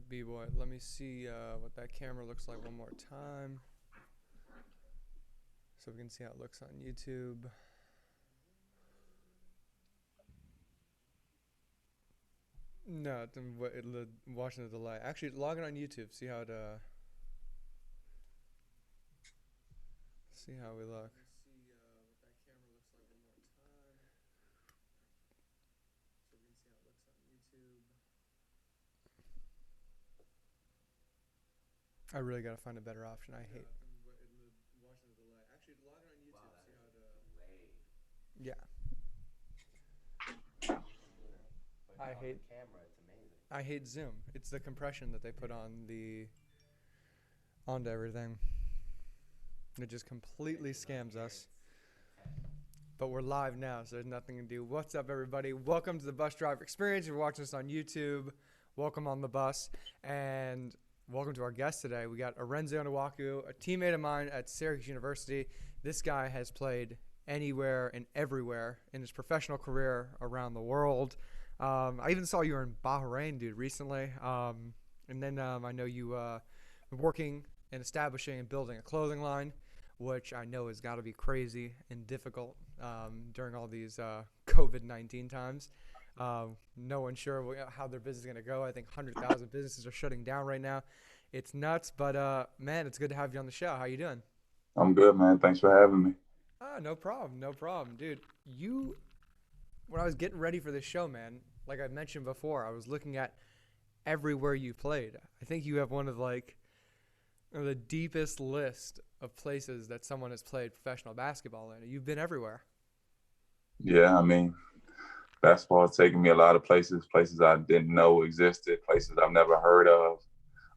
right, B-boy. Let me see what that camera looks like one more time, so we can see how it looks on YouTube. No, watching the delay. Actually, log in on YouTube. See how we look. I really gotta find a better option. I hate. Actually, log in on YouTube. See how to. Yeah, I hate. I hate Zoom. It's the compression that they put onto everything. It just completely scams us. But we're live now, so there's nothing to do. What's up, everybody? Welcome to the Bus Driver Experience. If you're watching us on YouTube, welcome on the bus. And welcome to our guest today. We got Arinze Onuaku, a teammate of mine at Syracuse University. This guy has played anywhere and everywhere in his professional career around the world. I even saw you were in Bahrain, dude, recently. And then I know you were working and establishing and building a clothing line, which I know has got to be crazy and difficult during all these COVID-19 times. No one's sure how their business is going to go. I think 100,000 businesses are shutting down right now. It's nuts, but man, it's good to have you on the show. How you doing? I'm good, man. Thanks for having me. No problem, dude. When I was getting ready for this show, man, like I mentioned before, I was looking at everywhere you played. I think you have one of the deepest list of places that someone has played professional basketball in. You've been everywhere. Yeah, I mean, basketball has taken me a lot of places I didn't know existed, places I've never heard of,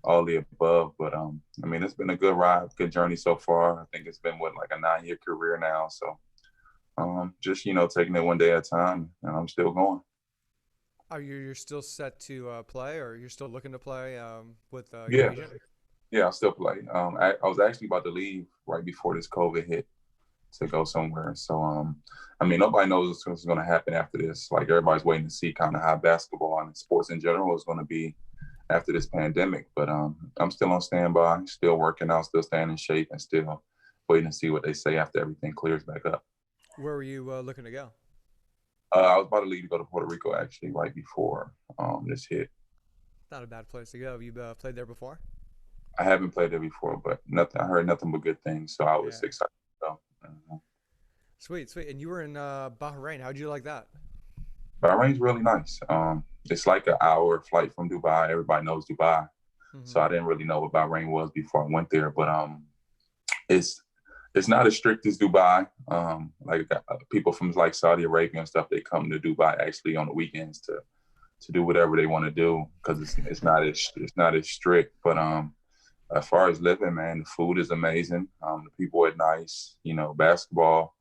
all the above. But I mean, it's been a good ride, good journey so far. I think it's been like a 9-year career now. So just taking it one day at a time, and I'm still going. Are you're still set to play, or you're still looking to play with your Yeah, agent? yeah, I still play. I was actually about to leave right before this COVID hit to go somewhere. So, I mean, nobody knows what's going to happen after this. Like everybody's waiting to see kind of how basketball and sports in general is going to be after this pandemic. But I'm still on standby, still working out, still staying in shape, and still waiting to see what they say after everything clears back up. Where were you looking to go? I was about to leave to go to Puerto Rico actually right before this hit. Not a bad place to go. You've played there before? I haven't played there before, but nothing. I heard nothing but good things, so I was Yeah. excited. So, uh, Sweet, sweet. And you were in Bahrain. How'd you like that? Bahrain's really nice. It's like an hour flight from Dubai. Everybody knows Dubai, Hmm. so I didn't really know what Bahrain was before I went there. But it's it's not as strict as Dubai. People from like Saudi Arabia and stuff, they come to Dubai actually on the weekends to do whatever they want to do because it's not as strict. But as far as living, man, the food is amazing. The people are nice. Basketball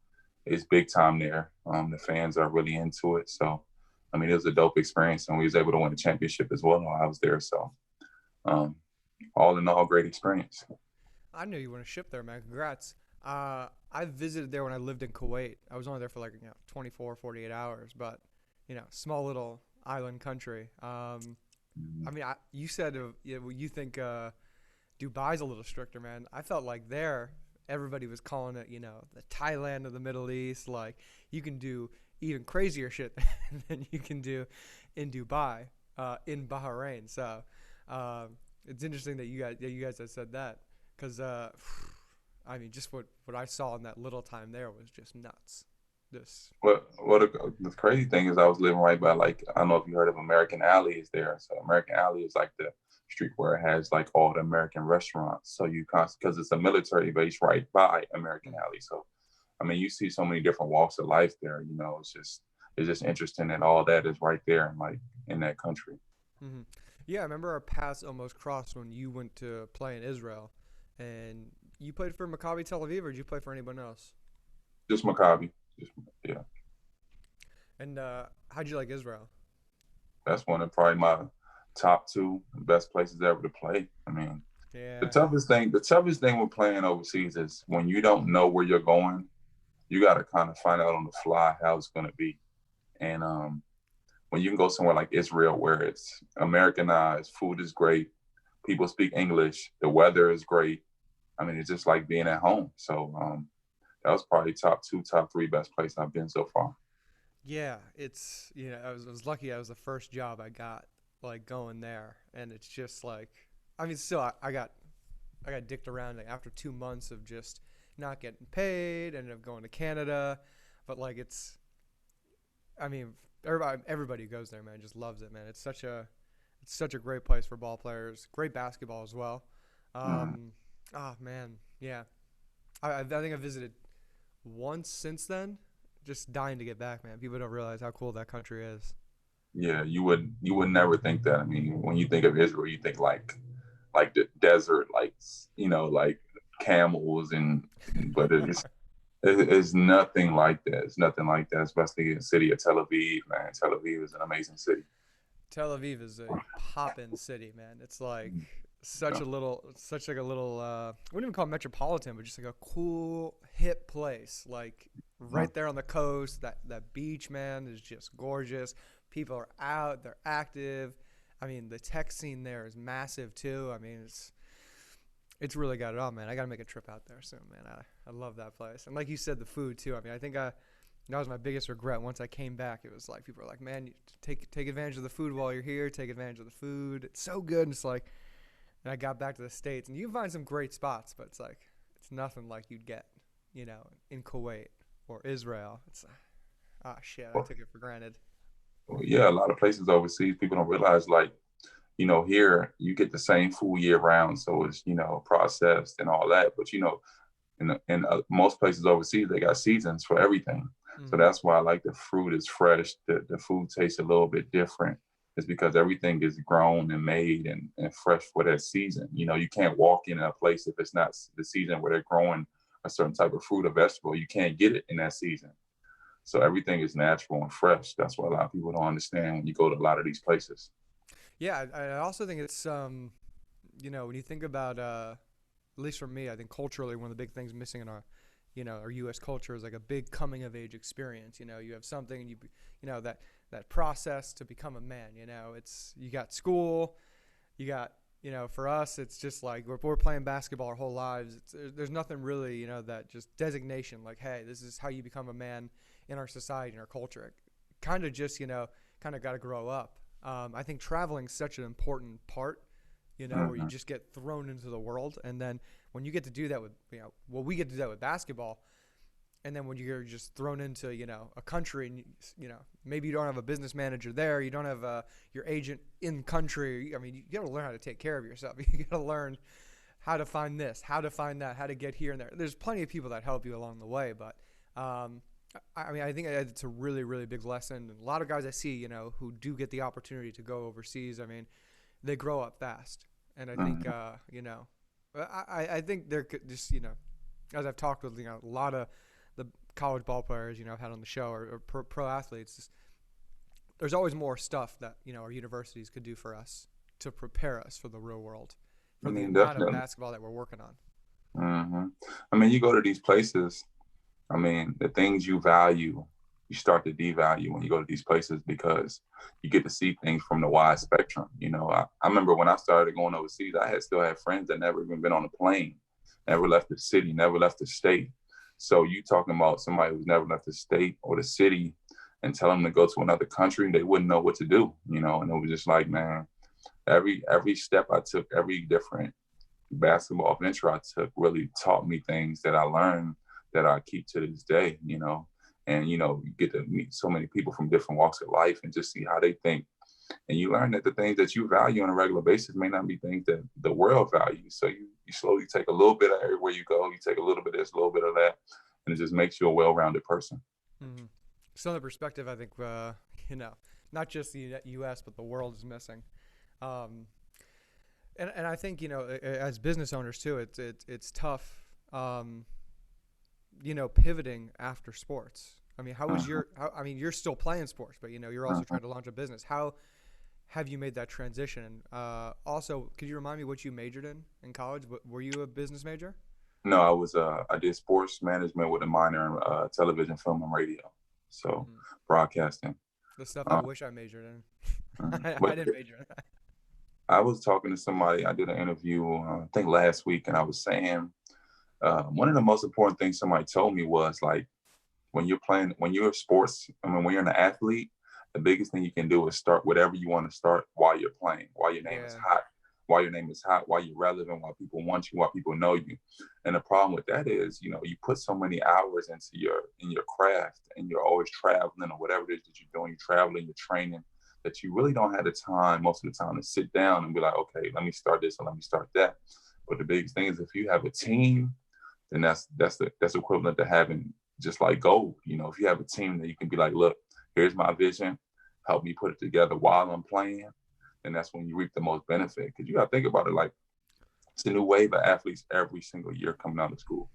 is big time there. The fans are really into it. So, I mean, it was a dope experience, and we was able to win a championship as well while I was there. So, um, all in all, great experience. I knew you were on a ship there, man. Congrats. I visited there when I lived in Kuwait. I was only there for 24, 48 hours, but small little island country. I mean, you said you think Dubai's a little stricter, man. I felt like there, everybody was calling it, the Thailand of the Middle East. Like you can do even crazier shit than you can do in Dubai, in Bahrain. So it's interesting that you guys have said that because I mean, just what I saw in that little time there was just nuts. This. The crazy thing is, I was living right by like I don't know if you heard of American Alley is there. So American Alley is like the street where it has like all the American restaurants. So because it's a military base right by American Alley. So I mean, you see so many different walks of life there. It's just interesting that all that is right there and like in that country. Mm-hmm. Yeah, I remember our paths almost crossed when you went to play in Israel, and you played for Maccabi Tel Aviv, or did you play for anyone else? Just Maccabi. Just yeah. And how'd you like Israel? That's one of probably my top two best places ever to play. I mean, the Yeah. toughest thing with playing overseas is when you don't know where you're going, you got to kind of find out on the fly how it's going to be. And when you can go somewhere like Israel where it's Americanized, food is great, people speak English, the weather is great. I mean, it's just like being at home. So that was probably top two, top three best place I've been so far. Yeah, it's I was lucky. I was the first job I got like going there, and it's just like I mean, still I got dicked around like, after 2 months of just not getting paid, ended up going to Canada, but like it's I mean everybody who goes there, man, just loves it, man. It's such a great place for ball players, great basketball as well. Mm. Um, oh man, yeah. I think I visited once since then. Just dying to get back, man. People don't realize how cool that country is. Yeah, you would never think that. I mean, when you think of Israel, you think like the desert, like like camels but it's nothing like that. It's nothing like that, especially in the city of Tel Aviv, man. Tel Aviv is an amazing city. Tel Aviv is a pop-in city, man. It's like such like a little, I wouldn't even call it metropolitan, but just like a cool, hip place. Like right there on the coast, that beach, man, is just gorgeous. People are out, they're active. I mean, the tech scene there is massive too. I mean, it's really got it all, man. I got to make a trip out there soon, man. I love that place. And like you said, the food too. I mean, I think that was my biggest regret. Once I came back, it was like people were like, "Man, you take advantage of the food while you're here. Take advantage of the food. It's so good." And it's like, and I got back to the States, and you can find some great spots, but it's like it's nothing like you'd get, in Kuwait or Israel. It's shit. I Well, took it for granted. yeah, a lot of places overseas, people don't realize like here you get the same food year round, so it's processed and all that. But in most places overseas, they got seasons for everything. So Mm-hmm. that's why I like the fruit is fresh. The food tastes a little bit different. It's because everything is grown and made and fresh for that season. You can't walk in a place if it's not the season where they're growing a certain type of fruit or vegetable. You can't get it in that season. So everything is natural and fresh. That's what a lot of people don't understand when you go to a lot of these places. Yeah, I also think it's when you think about at least for me, I think culturally one of the big things missing in our U.S. culture is like a big coming of age experience. You have something and that process to become a man. It's you got school, you got for us it's just like we're playing basketball our whole lives. There's nothing really that just designation like, hey, this is how you become a man in our society and our culture. Kind of just kind of got to grow up. I think traveling is such an important part, where you Mm-hmm. just get thrown into the world. And then when you get to do that with, well, we get to do that with basketball. And then when you're just thrown into, a country and, maybe you don't have a business manager there, you don't have your agent in country. I mean, you got to learn how to take care of yourself. You got to learn how to find this, how to find that, how to get here and there. There's plenty of people that help you along the way, but I mean, I think it's a really, really big lesson. And a lot of guys I see, who do get the opportunity to go overseas, I mean, they grow up fast. And I think, Mm-hmm. I think they're just, as I've talked with, a lot of the college ball players, I've had on the show or pro athletes, just, there's always more stuff that, our universities could do for us to prepare us for the real world, I for the mean, amount of definitely. basketball that we're working on. Hmm. I mean, you go to these places. I mean, the things you value, you start to devalue when you go to these places because you get to see things from the wide spectrum. I remember when I started going overseas, I had still had friends that never even been on a plane, never left the city, never left the state. So you talking about somebody who's never left the state or the city and tell them to go to another country, they wouldn't know what to do. And it was just like, man, every step I took, every different basketball venture I took really taught me things that I learned that I keep to this day. And you get to meet so many people from different walks of life and just see how they think. And you learn that the things that you value on a regular basis may not be things that the world values. So you slowly take a little bit of everywhere you go, you take a little bit of this, a little bit of that, and it just makes you a well-rounded person. Mm-hmm. Some of the perspective I think, you know, not just the U.S. but the world is missing. Um, and I think as business owners too, it's tough. Pivoting after sports. I mean, how was Mhm, your? I mean, you're still playing sports, but you're also mhm. trying to launch a business. How have you made that transition? Also, could you remind me what you majored in college? Were you a business major? No, I did sports management with a minor in television, film, and radio. So Mm-hmm. broadcasting. The stuff I wish I majored in. I But didn't major in that. I was talking to somebody. I did an interview, I think last week, and I was saying one of the most important things somebody told me was like when you're playing, when you're sports, I mean, when you're an athlete, the biggest thing you can do is start whatever you want to start while you're playing, while your name is Yeah. hot, while you're relevant, while people want you, while people know you. And the problem with that is, you know, you put so many hours into your craft, and you're always traveling or whatever it is that you're doing, you're traveling, you're training, that you really don't have the time most of the time to sit down and be like, okay, let me start this or let me start that. But the biggest thing is if you have a team, then that's equivalent to having just like gold. You know, if you have a team that you can be like, look, here's my vision, help me put it together while I'm playing, then that's when you reap the most benefit. Because you got to think about it, like it's a new wave of athletes every single year coming out of school.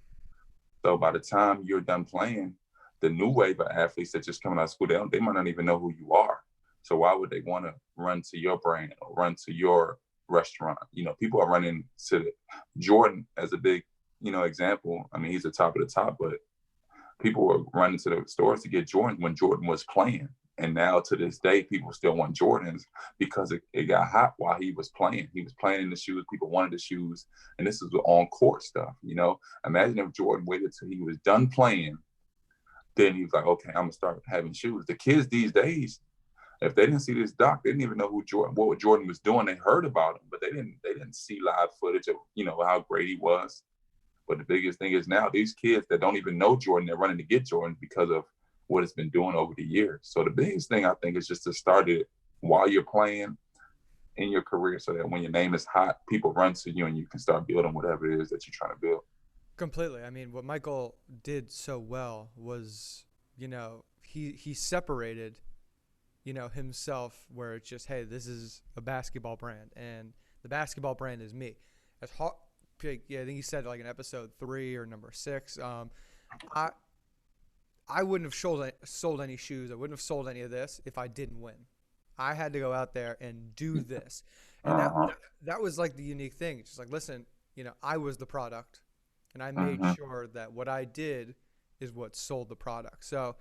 So by the time you're done playing, the new wave of athletes that just coming out of school, they might not even know who you are. So why would they want to run to your brand or run to your restaurant? You know, people are running to Jordan as a big, you know, example. I mean, he's the top of the top, but people were running to the stores to get Jordans when Jordan was playing. And now to this day, people still want Jordans because it got hot while he was playing. He was playing in the shoes. People wanted the shoes. And this is on court stuff, you know. Imagine if Jordan waited till he was done playing. Then he was like, okay, I'm going to start having shoes. The kids these days, if they didn't see this doc, they didn't even know what Jordan was doing. They heard about him, but they didn't see live footage of, you know, how great he was. But the biggest thing is now these kids that don't even know Jordan, they're running to get Jordan because of what it's been doing over the years. So the biggest thing I think is just to start it while you're playing in your career, so that when your name is hot, people run to you and you can start building whatever it is that you're trying to build. Completely. I mean, what Michael did so well was, you know, he separated, you know, himself, where it's just, hey, this is a basketball brand, and the basketball brand is me. As hard, yeah, I think he said like in episode 3 or number 6. I wouldn't have sold any shoes. I wouldn't have sold any of this if I didn't win. I had to go out there and do this, and that was like the unique thing. It's just like, listen, you know, I was the product, and I made sure that what I did is what sold the product. So,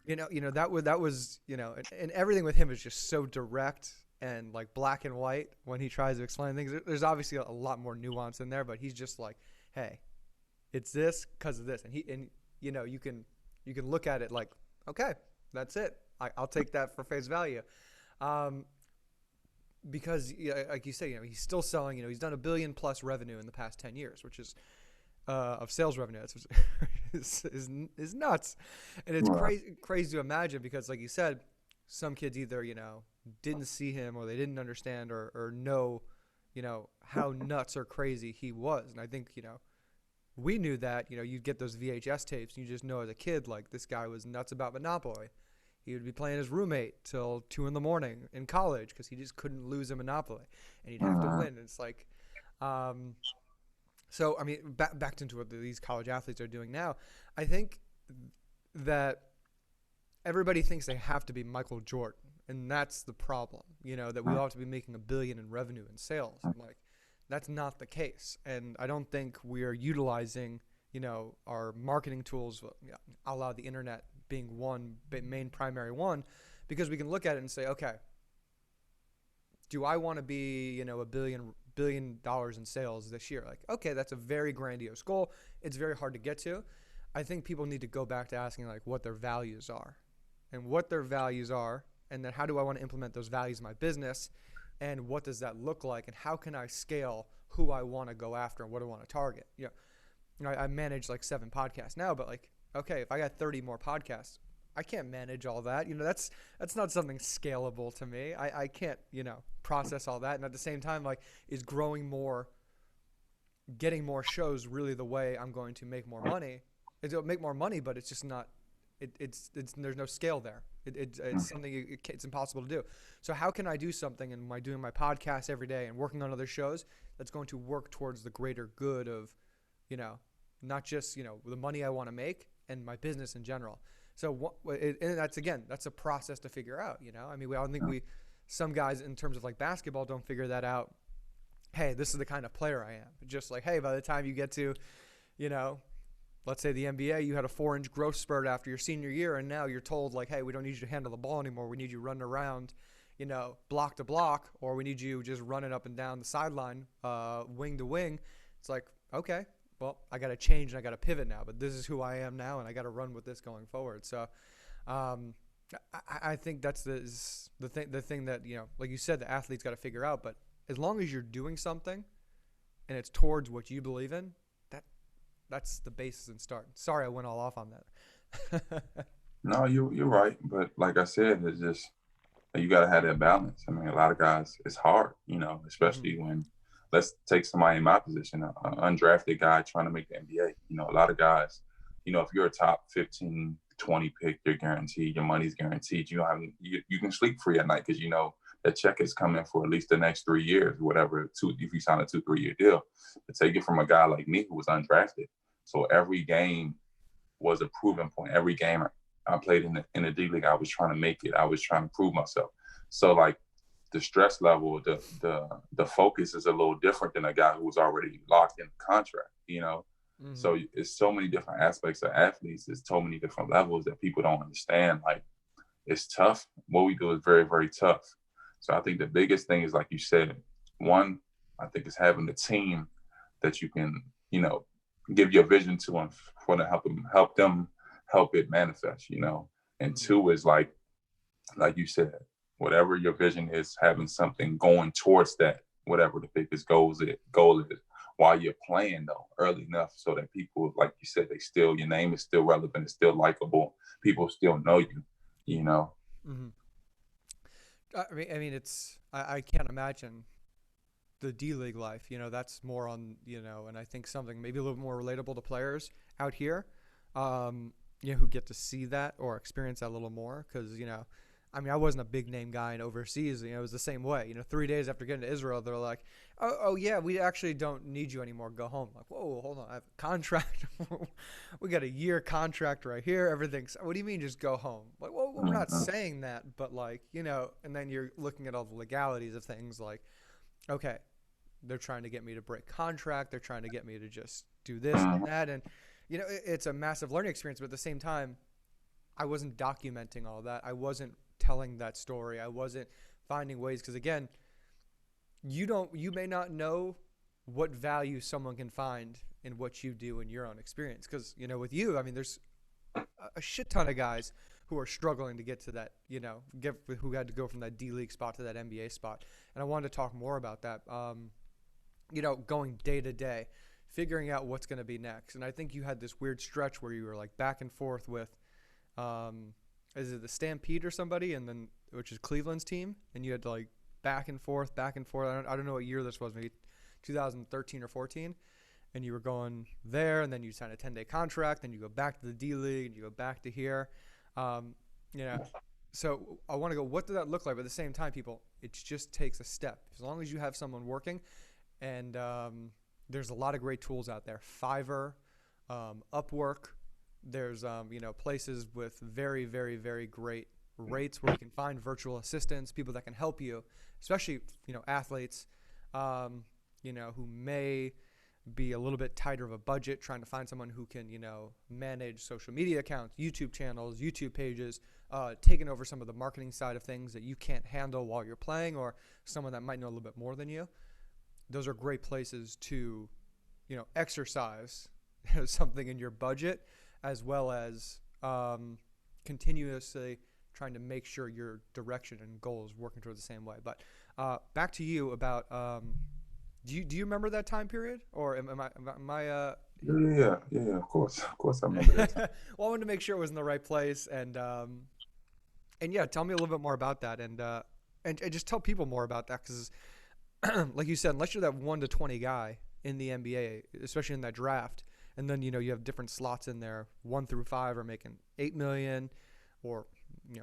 you know that was you know, and everything with him is just so direct and like black and white when he tries to explain things. There's obviously a lot more nuance in there, but he's just like, hey, it's this because of this, and you know, you can look at it like, okay, that's it. I'll take that for face value. Because like you say, you know, he's still selling, you know, he's done $1 billion plus revenue in the past 10 years, which is of sales revenue. That's is nuts. And it's crazy to imagine, because like you said, some kids either, you know, didn't see him, or they didn't understand or know, you know, how nuts or crazy he was. And I think, you know, we knew that, you know, you'd get those VHS tapes and you just know as a kid, like, this guy was nuts about Monopoly. He would be playing his roommate till 2 a.m. in college because he just couldn't lose a Monopoly, and he'd have to win. And it's like, so I mean, back into what these college athletes are doing now. I think that everybody thinks they have to be Michael Jordan, and that's the problem. You know, that we all have to be making $1 billion in revenue and sales. I'm like, that's not the case, and I don't think we are utilizing, you know, our marketing tools, a la the internet being one main primary one, because we can look at it and say, okay, do I want to be, you know, $1 billion in sales this year? Like, okay, that's a very grandiose goal. It's very hard to get to. I think people need to go back to asking like what their values are, and then how do I want to implement those values in my business, and what does that look like, and how can I scale who I want to go after and what I want to target. You know, I manage like 7 podcasts now, but like, okay, if I got 30 more podcasts, I can't manage all that. You know, that's not something scalable to me. I can't, you know, process all that. And at the same time, like, is growing more, getting more shows really the way I'm going to make more money? It'll make more money, but it's just not, it's there's no scale there. It's something, it's impossible to do. So how can I do something, and by doing my podcast every day and working on other shows, that's going to work towards the greater good of, you know, not just, you know, the money I want to make and my business in general. So and that's a process to figure out, you know. I mean, I don't think some guys in terms of like basketball don't figure that out. Hey, this is the kind of player I am. Just like, hey, by the time you get to, you know, let's say the NBA, you had a 4-inch growth spurt after your senior year, and now you're told like, hey, we don't need you to handle the ball anymore. We need you running around, block to block, or we need you just running up and down the sideline, wing to wing. It's like, okay, well, I got to change and I got to pivot now, but this is who I am now, and I got to run with this going forward. So, I think that's the thing that, like you said, the athlete's got to figure out. But as long as you're doing something and it's towards what you believe in, that's the basis and start. Sorry, I went all off on that. No, you're right. But like I said, it's just you got to have that balance. I mean, a lot of guys, it's hard, especially when, let's take somebody in my position, an undrafted guy trying to make the NBA. A lot of guys, if you're a top 15, 20 pick, you're guaranteed, your money's guaranteed. You can sleep free at night because that check is coming for at least the next 3 years, whatever, if you sign a 2-3 year deal. To take it from a guy like me who was undrafted. So every game was a proven point. Every game I played in the D League, I was trying to make it. I was trying to prove myself. So like the stress level, the focus is a little different than a guy who was already locked in a contract, Mm-hmm. So it's so many different aspects of athletes. There's so many different levels that people don't understand. Like, it's tough. What we do is very, very tough. So I think the biggest thing is, like you said, one, I think is having a team that you can, give your vision to and for to help it manifest, And two is like you said, whatever your vision is, having something going towards that, whatever the biggest goal is, while you're playing though, early enough so that people, like you said, your name is still relevant, it's still likable, people still know you, Mm-hmm. I mean, I can't imagine the D-League life, that's more on, and I think something maybe a little more relatable to players out here, who get to see that or experience that a little more. Because, I wasn't a big name guy in overseas. It was the same way. 3 days after getting to Israel, they're like, oh yeah, we actually don't need you anymore. Go home. Like, whoa, hold on. I have a contract. We got a year contract right here. Everything's, what do you mean just go home? Like, well, we're not saying that, but like, and then you're looking at all the legalities of things like, okay, they're trying to get me to break contract. They're trying to get me to just do this and that. And, it's a massive learning experience. But at the same time, I wasn't documenting all that. I wasn't telling that story. I wasn't finding ways. Because, again, you may not know what value someone can find in what you do in your own experience. Because, with you, there's a shit ton of guys who are struggling to get to that, who had to go from that D-League spot to that NBA spot. And I wanted to talk more about that, going day to day, figuring out what's going to be next. And I think you had this weird stretch where you were like back and forth with, is it the Stampede or somebody, and then which is Cleveland's team, and you had to like back and forth. I don't know what year this was, maybe 2013 or 14. And you were going there, and then you sign a 10-day contract, then you go back to the D-League, and you go back to here. So I want to go, what did that look like? But at the same time, people, it just takes a step. As long as you have someone working, and there's a lot of great tools out there. Fiverr, Upwork. There's, places with very, very, very great rates where you can find virtual assistants, people that can help you, especially, athletes, who may be a little bit tighter of a budget, trying to find someone who can, manage social media accounts, YouTube channels, YouTube pages, taking over some of the marketing side of things that you can't handle while you're playing, or someone that might know a little bit more than you. Those are great places to, exercise something in your budget, as well as continuously trying to make sure your direction and goal is working towards the same way. But back to you about, do you remember that time period, or am I Yeah, of course I remember that. Well, I wanted to make sure it was in the right place, and yeah, tell me a little bit more about that, and just tell people more about that, because like you said, unless you're that 1 to 20 guy in the NBA, especially in that draft, and then you have different slots in there, 1 through 5 are making $8 million, or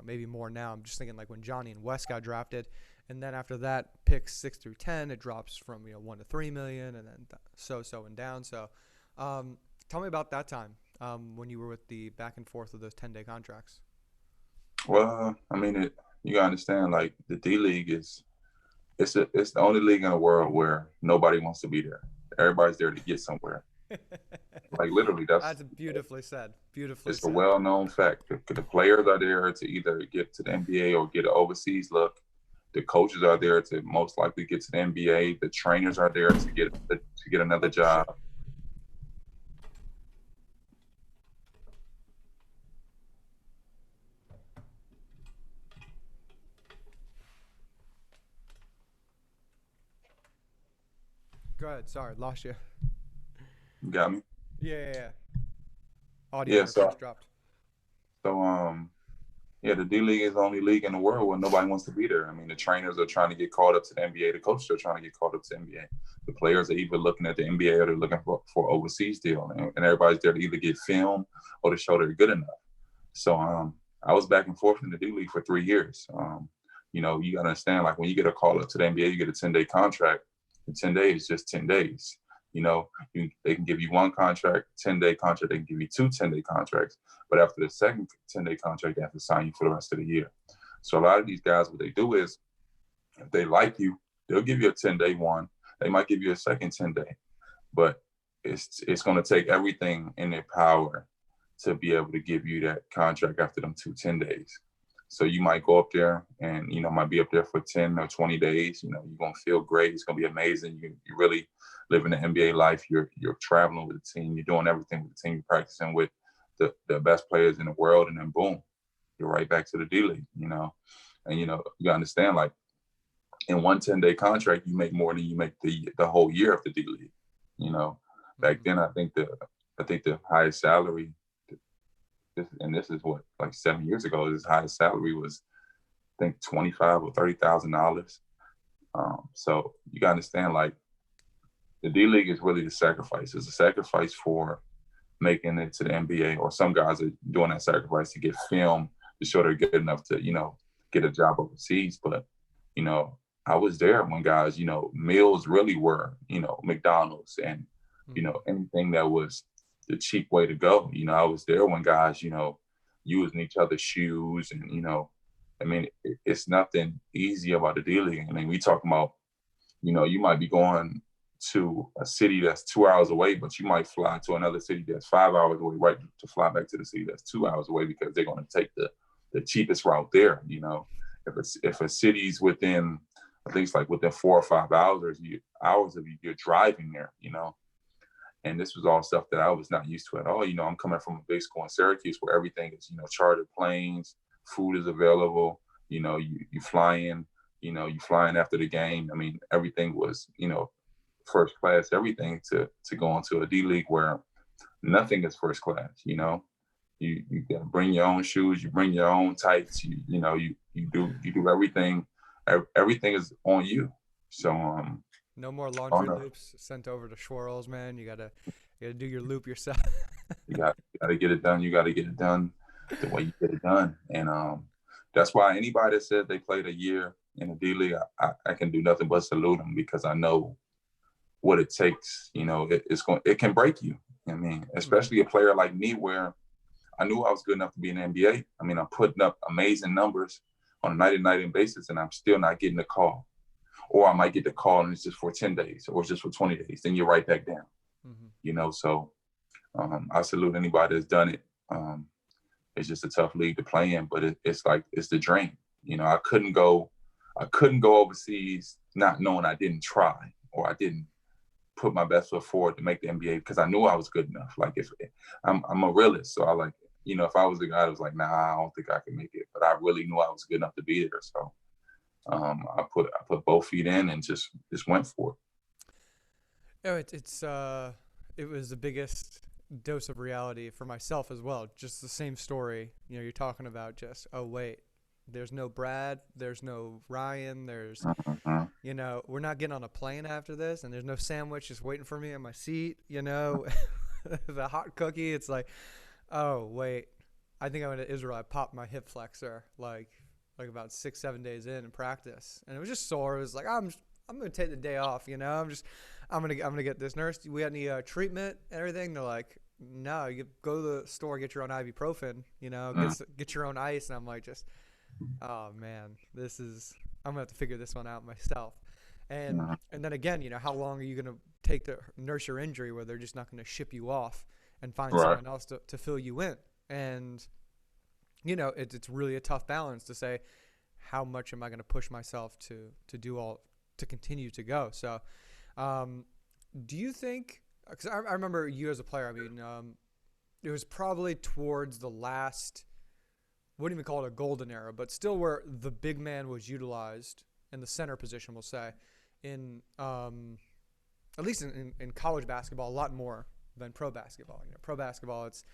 maybe more now. I'm just thinking like when Johnny and Wes got drafted, and then after that, picks 6 through 10, it drops from 1 to 3 million, and then so and down. So, tell me about that time when you were with the back and forth of those 10-day contracts. Well, you gotta understand, like, the D League it's the only league in the world where nobody wants to be there. Everybody's there to get somewhere. Like literally, That's beautifully said. Beautifully it's a said. well-known fact. The players are there to either get to the NBA or get an overseas look. The coaches are there to most likely get to the NBA. The trainers are there to get another Oh shit. job. Go ahead. Sorry, lost you. You got me? Yeah. Audio Yeah. interference So dropped. so yeah, the D League is the only league in the world where nobody wants to be there. I mean, the trainers are trying to get called up to the NBA. The coaches are trying to get called up to the NBA. The players are either looking at the NBA or they're looking for an overseas deal, and everybody's there to either get film or to show they're good enough. So I was back and forth in the D League for 3 years. You got to understand, like when you get a call up to the NBA, you get a 10-day contract. In 10 days, just 10 days. They can give you one contract, 10-day contract. They can give you two 10-day contracts. But after the second 10-day contract, they have to sign you for the rest of the year. So a lot of these guys, what they do is, if they like you, they'll give you a 10-day one. They might give you a second 10-day, but it's going to take everything in their power to be able to give you that contract after them 10 days. So you might go up there and, might be up there for 10 or 20 days. You're going to feel great. It's going to be amazing. You really living the NBA life. You're traveling with the team. You're doing everything with the team. You're practicing with the best players in the world. And then boom, you're right back to the D League, And, you understand, like, in one 10-day contract, you make more than you make the whole year of the D League. Back then, I think the highest salary, this is what, like 7 years ago, his highest salary was, I think, $25,000 or $30,000. So you gotta understand, like, the D League is really the sacrifice. It's a sacrifice for making it to the NBA, or some guys are doing that sacrifice to get film to show they're good enough to, get a job overseas. But, I was there when guys, meals really were, McDonald's and, anything that was the cheap way to go. I was there when guys, using each other's shoes and, I mean, it's nothing easy about the D League. I mean, we talking about, you might be going to a city that's 2 hours away, but you might fly to another city that's 5 hours away, right, to fly back to the city that's 2 hours away, because they're going to take the cheapest route there. If a city's within, I think it's like within 4 or 5 hours of you, you're driving there, And this was all stuff that I was not used to at all. I'm coming from a big school in Syracuse where everything is, chartered planes, food is available, you fly in, you fly in after the game. I mean, everything was, first class, everything to go into a D League where nothing is first class. You gotta bring your own shoes, you bring your own tights, you do everything. Everything is on you. So No more laundry loops sent over to Schwarls, man. You gotta do your loop yourself. you gotta get it done. You gotta get it done the way you get it done. And that's why anybody that says they played a year in the D League, I can do nothing but salute them, because I know what it takes. It can break you. I mean, especially a player like me, where I knew I was good enough to be in the NBA. I mean, I'm putting up amazing numbers on a night-to-night basis, and I'm still not getting the call. Or I might get the call and it's just for 10 days or it's just for 20 days. Then you're right back down. So I salute anybody that's done it. It's just a tough league to play in, but it's the dream. I couldn't go overseas not knowing I didn't try, or I didn't put my best foot forward to make the NBA, because I knew I was good enough. Like, if I'm a realist, so I if I was the guy that was like, nah, I don't think I can make it, but I really knew I was good enough to be there. So I put both feet in and just went for it. It was the biggest dose of reality for myself as well. Just the same story. You're talking about just, oh wait, there's no Brad, there's no Ryan, there's we're not getting on a plane after this, and there's no sandwich just waiting for me in my seat, the hot cookie. It's like, oh wait, I think I went to Israel. I popped my hip flexor like about 6-7 days in practice, and it was just sore. It was like, I'm gonna take the day off. I'm gonna get this nurse. We got any treatment and everything? They're like, no, you go to the store, get your own ibuprofen. Get your own ice. And I'm like, oh man, I'm gonna have to figure this one out myself. And then again, how long are you going to take to nurse your injury where they're just not going to ship you off and find Right. someone else to fill you in? And, it's really a tough balance to say, how much am I going to push myself to continue to go? So, do you think, because I remember you as a player, I mean, it was probably towards the last, wouldn't even call it a golden era, but still where the big man was utilized in the center position, we'll say, in at least in college basketball, a lot more than pro basketball. Pro basketball, it's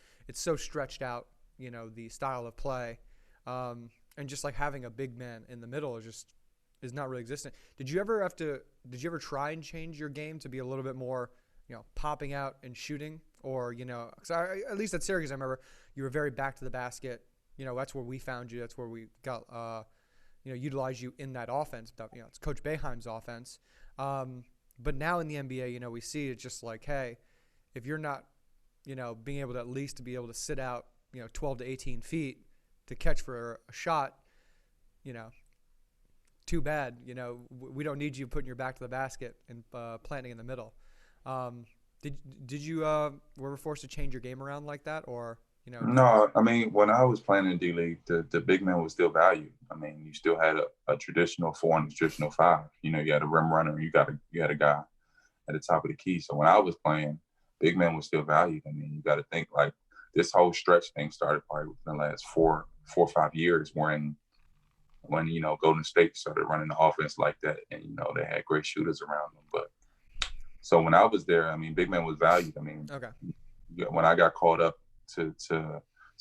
so stretched out, the style of play, and just like having a big man in the middle is not really existent. Did you ever try and change your game to be a little bit more, popping out and shooting? Or, cause at least at Syracuse, I remember you were very back to the basket. That's where we found you. That's where we got, utilized you in that offense. It's Coach Boeheim's offense. But now in the NBA, we see it's just like, hey, if you're not, being able to at least to be able to sit out, 12 to 18 feet to catch for a shot, too bad. We don't need you putting your back to the basket and planting in the middle. Did you were forced to change your game around like that, or No, I mean, when I was playing in D League, the big man was still valued. I mean, you still had a traditional 4 and a traditional 5. You had a rim runner, and you had a guy at the top of the key. So when I was playing, big man was still valued. I mean, you got to think like this whole stretch thing started probably within the last 4 or 5 years when Golden State started running the offense like that, and they had great shooters around them. But so when I was there, I mean, big man was valued. I mean, okay. When I got caught up to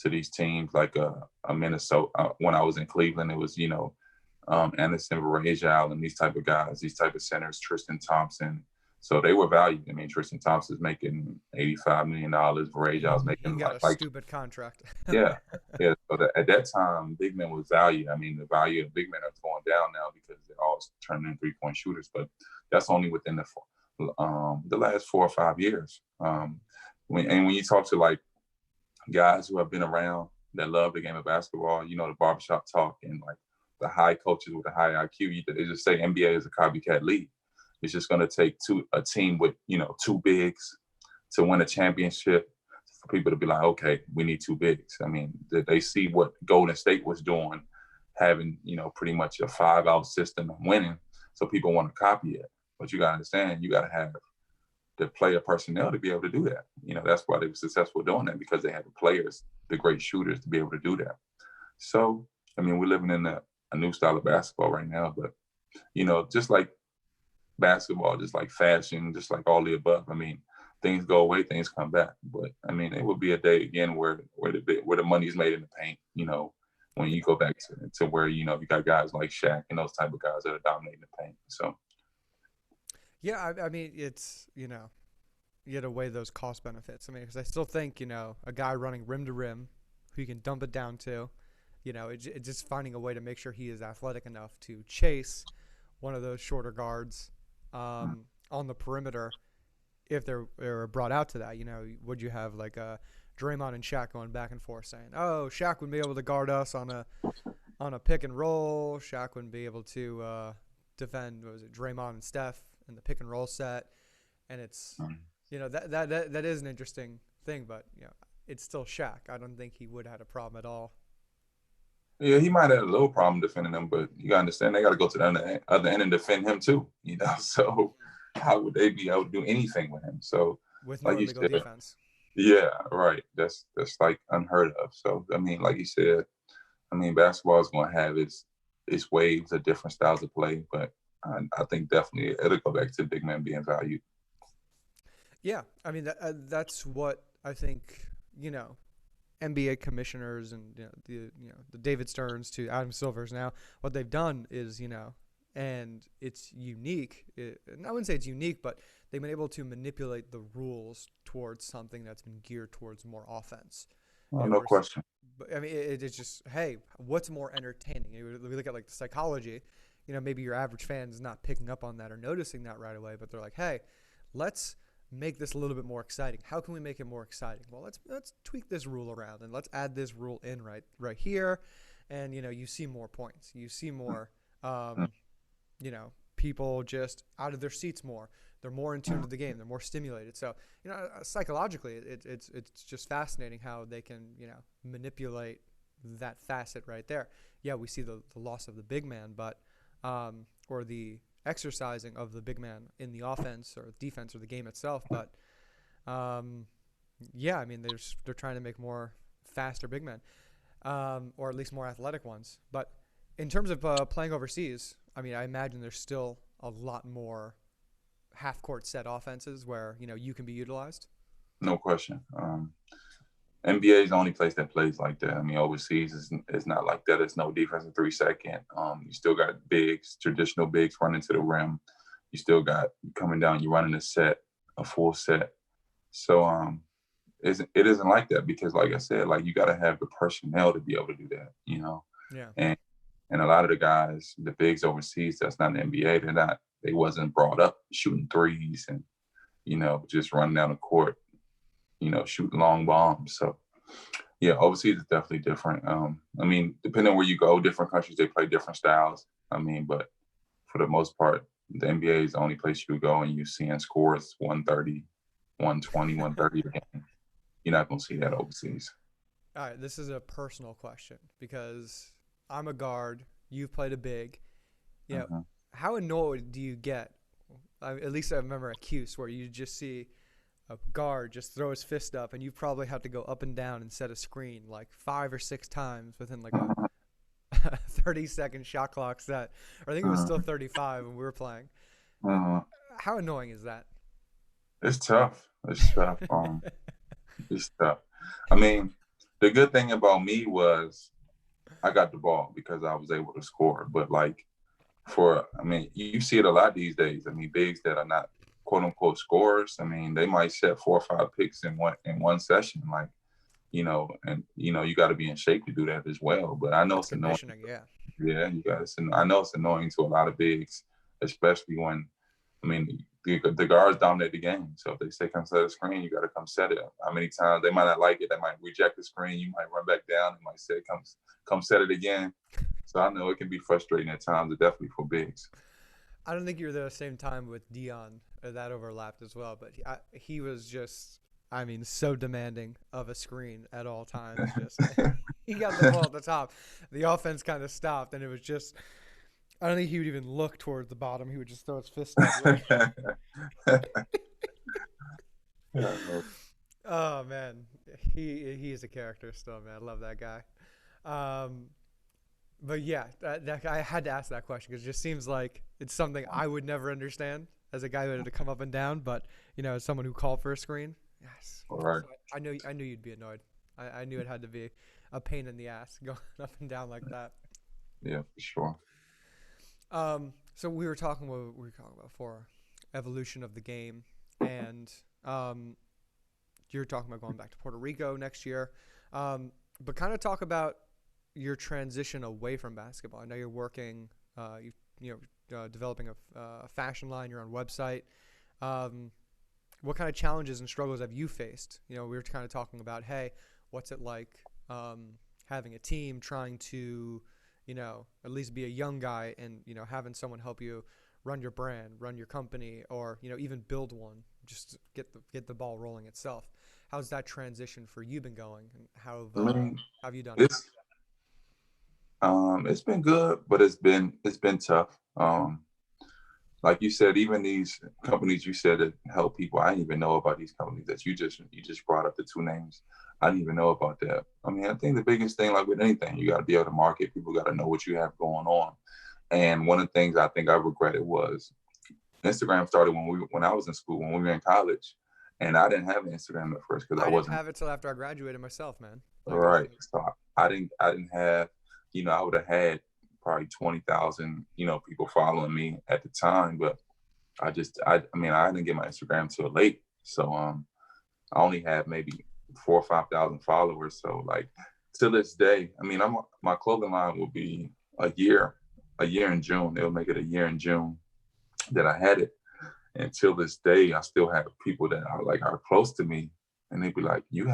these teams like a Minnesota, when I was in Cleveland, it was Anderson, Varejao, and these type of guys, these type of centers, Tristan Thompson. So they were valued. I mean, Tristan Thompson's making $85 million. Varejao's making he got a stupid contract. yeah. So at that time, big man was valued. I mean, the value of big men are going down now because they're all turning in 3-point shooters. But that's only within the last 4 or 5 years. When you talk to like guys who have been around that love the game of basketball, the barbershop talk and like the high coaches with the high IQ, they just say NBA is a copycat league. It's just going to take a team with, 2 bigs to win a championship for people to be like, okay, we need 2 bigs. I mean, they see what Golden State was doing, having, pretty much a 5-out system and winning. So people want to copy it. But you got to understand, you got to have the player personnel to be able to do that. That's why they were successful doing that, because they had the players, the great shooters to be able to do that. So, I mean, we're living in a new style of basketball right now, but, just like basketball, just like fashion, just like all the above. I mean, things go away, things come back. But I mean, it would be a day again where the money is made in the paint. When you go back to where you got guys like Shaq and those type of guys that are dominating the paint. So. Yeah, I mean, it's you got to weigh those cost benefits. I mean, because I still think a guy running rim to rim, who you can dump it down to, it's just finding a way to make sure he is athletic enough to chase one of those shorter guards on the perimeter if they're brought out to that. Would you have like Draymond and Shaq going back and forth saying, oh, Shaq would be able to guard us on a pick and roll. Shaq wouldn't be able to defend, Draymond and Steph in the pick and roll set. And it's, that is an interesting thing, but it's still Shaq. I don't think he would have had a problem at all. Yeah, he might have a little problem defending him, but you gotta understand they got to go to the other end and defend him too. So how would they be able to do anything with him? So with no illegal defense. Yeah, right. That's like unheard of. So I mean, like you said, I mean, basketball is going to have its waves of different styles of play, but I think definitely it'll go back to big men being valued. Yeah, I mean that's what I think. NBA commissioners and the David Stearns to Adam Silvers now, what they've done is and it's unique. I wouldn't say it's unique, but they've been able to manipulate the rules towards something that's been geared towards more offense. No question. But I mean, it's just, hey, what's more entertaining? We look at like the psychology. Maybe your average fan is not picking up on that or noticing that right away, but they're like, hey, let's make this a little bit more exciting. How can we make it more exciting? Well, let's tweak this rule around and let's add this rule in right here, and you see more points. You see more, people just out of their seats more. They're more in tune to the game. They're more stimulated. So, psychologically, it's just fascinating how they can, manipulate that facet right there. Yeah, we see the loss of the big man, but or the exercising of the big man in the offense or defense or the game itself. But yeah, I mean, they're trying to make more faster big men, or at least more athletic ones. But in terms of playing overseas, I mean, I imagine there's still a lot more half-court set offenses where, you can be utilized. No question. NBA is the only place that plays like that. I mean, overseas is not like that. It's no defense in 3 seconds. You still got bigs, traditional bigs running to the rim. You still got coming down, you're running a full set. So it isn't like that because, like I said, like you got to have the personnel to be able to do that, Yeah. And a lot of the guys, the bigs overseas, that's not in the NBA. They wasn't brought up shooting threes and, just running down the court, shooting long bombs. So, yeah, overseas is definitely different. I mean, depending on where you go, different countries, they play different styles. I mean, but for the most part, the NBA is the only place you go and you're seeing scores 130, 120, 130 a game. You're not going to see that overseas. All right, this is a personal question because I'm a guard. You've played a big. How annoyed do you get? At least I remember at Cuse where you just see a guard just throw his fist up, and you probably have to go up and down and set a screen like 5 or 6 times within like a 30-second shot clock set. Or I think it was still 35 when we were playing. How annoying is that? It's tough. It's tough. It's tough. I mean, the good thing about me was I got the ball because I was able to score. But you see it a lot these days. I mean, bigs that are not quote unquote scorers. I mean, they might set 4 or 5 picks in one session. Like, you got to be in shape to do that as well. But I know it's annoying. Yeah, you guys. I know it's annoying to a lot of bigs, especially when, the guards dominate the game. So if they say come set a screen, you got to come set it. How many times they might not like it? They might reject the screen. You might run back down. They might say come set it again. So I know it can be frustrating at times, definitely for bigs. I don't think you were there at the same time with Dion. That overlapped as well, but he was just, so demanding of a screen at all times. Just he got the ball at the top. The offense kind of stopped, and it was just, I don't think he would even look towards the bottom. He would just throw his fist up. Oh, man. He is a character still, man. I love that guy. But yeah, I had to ask that question because it just seems like it's something I would never understand as a guy who had to come up and down. But, as someone who called for a screen, yes. All right. I knew you'd be annoyed. I knew it had to be a pain in the ass going up and down like that. Yeah, for sure. So we were talking about before, evolution of the game, and you're talking about going back to Puerto Rico next year, but kind of talk about your transition away from basketball. I know you're working, developing a fashion line, your own website. What kind of challenges and struggles have you faced? We were kind of talking about, hey, what's it like having a team, trying to at least be a young guy and, having someone help you run your brand, run your company, or, even build one, just get the ball rolling itself. How's that transition for you been going, and how have you done it? It's been good, but it's been tough. Like you said, even these companies you said that help people, I didn't even know about these companies that you just brought up, the 2 names. I didn't even know about that. I think the biggest thing, like with anything, you got to be able to market. People got to know what you have going on. And one of the things I think I regretted was Instagram started when I was in school, when we were in college, and I didn't have an Instagram at first because I wasn't. I didn't have it till after I graduated myself, man. Right. So I didn't have. I would have had probably 20,000, people following me at the time, but I didn't get my Instagram till late. So I only had maybe 4,000 or 5,000 followers. So like to this day, my clothing line will be a year in June. They'll make it a year in June that I had it. And till this day, I still have people that are close to me, and they'd be like, you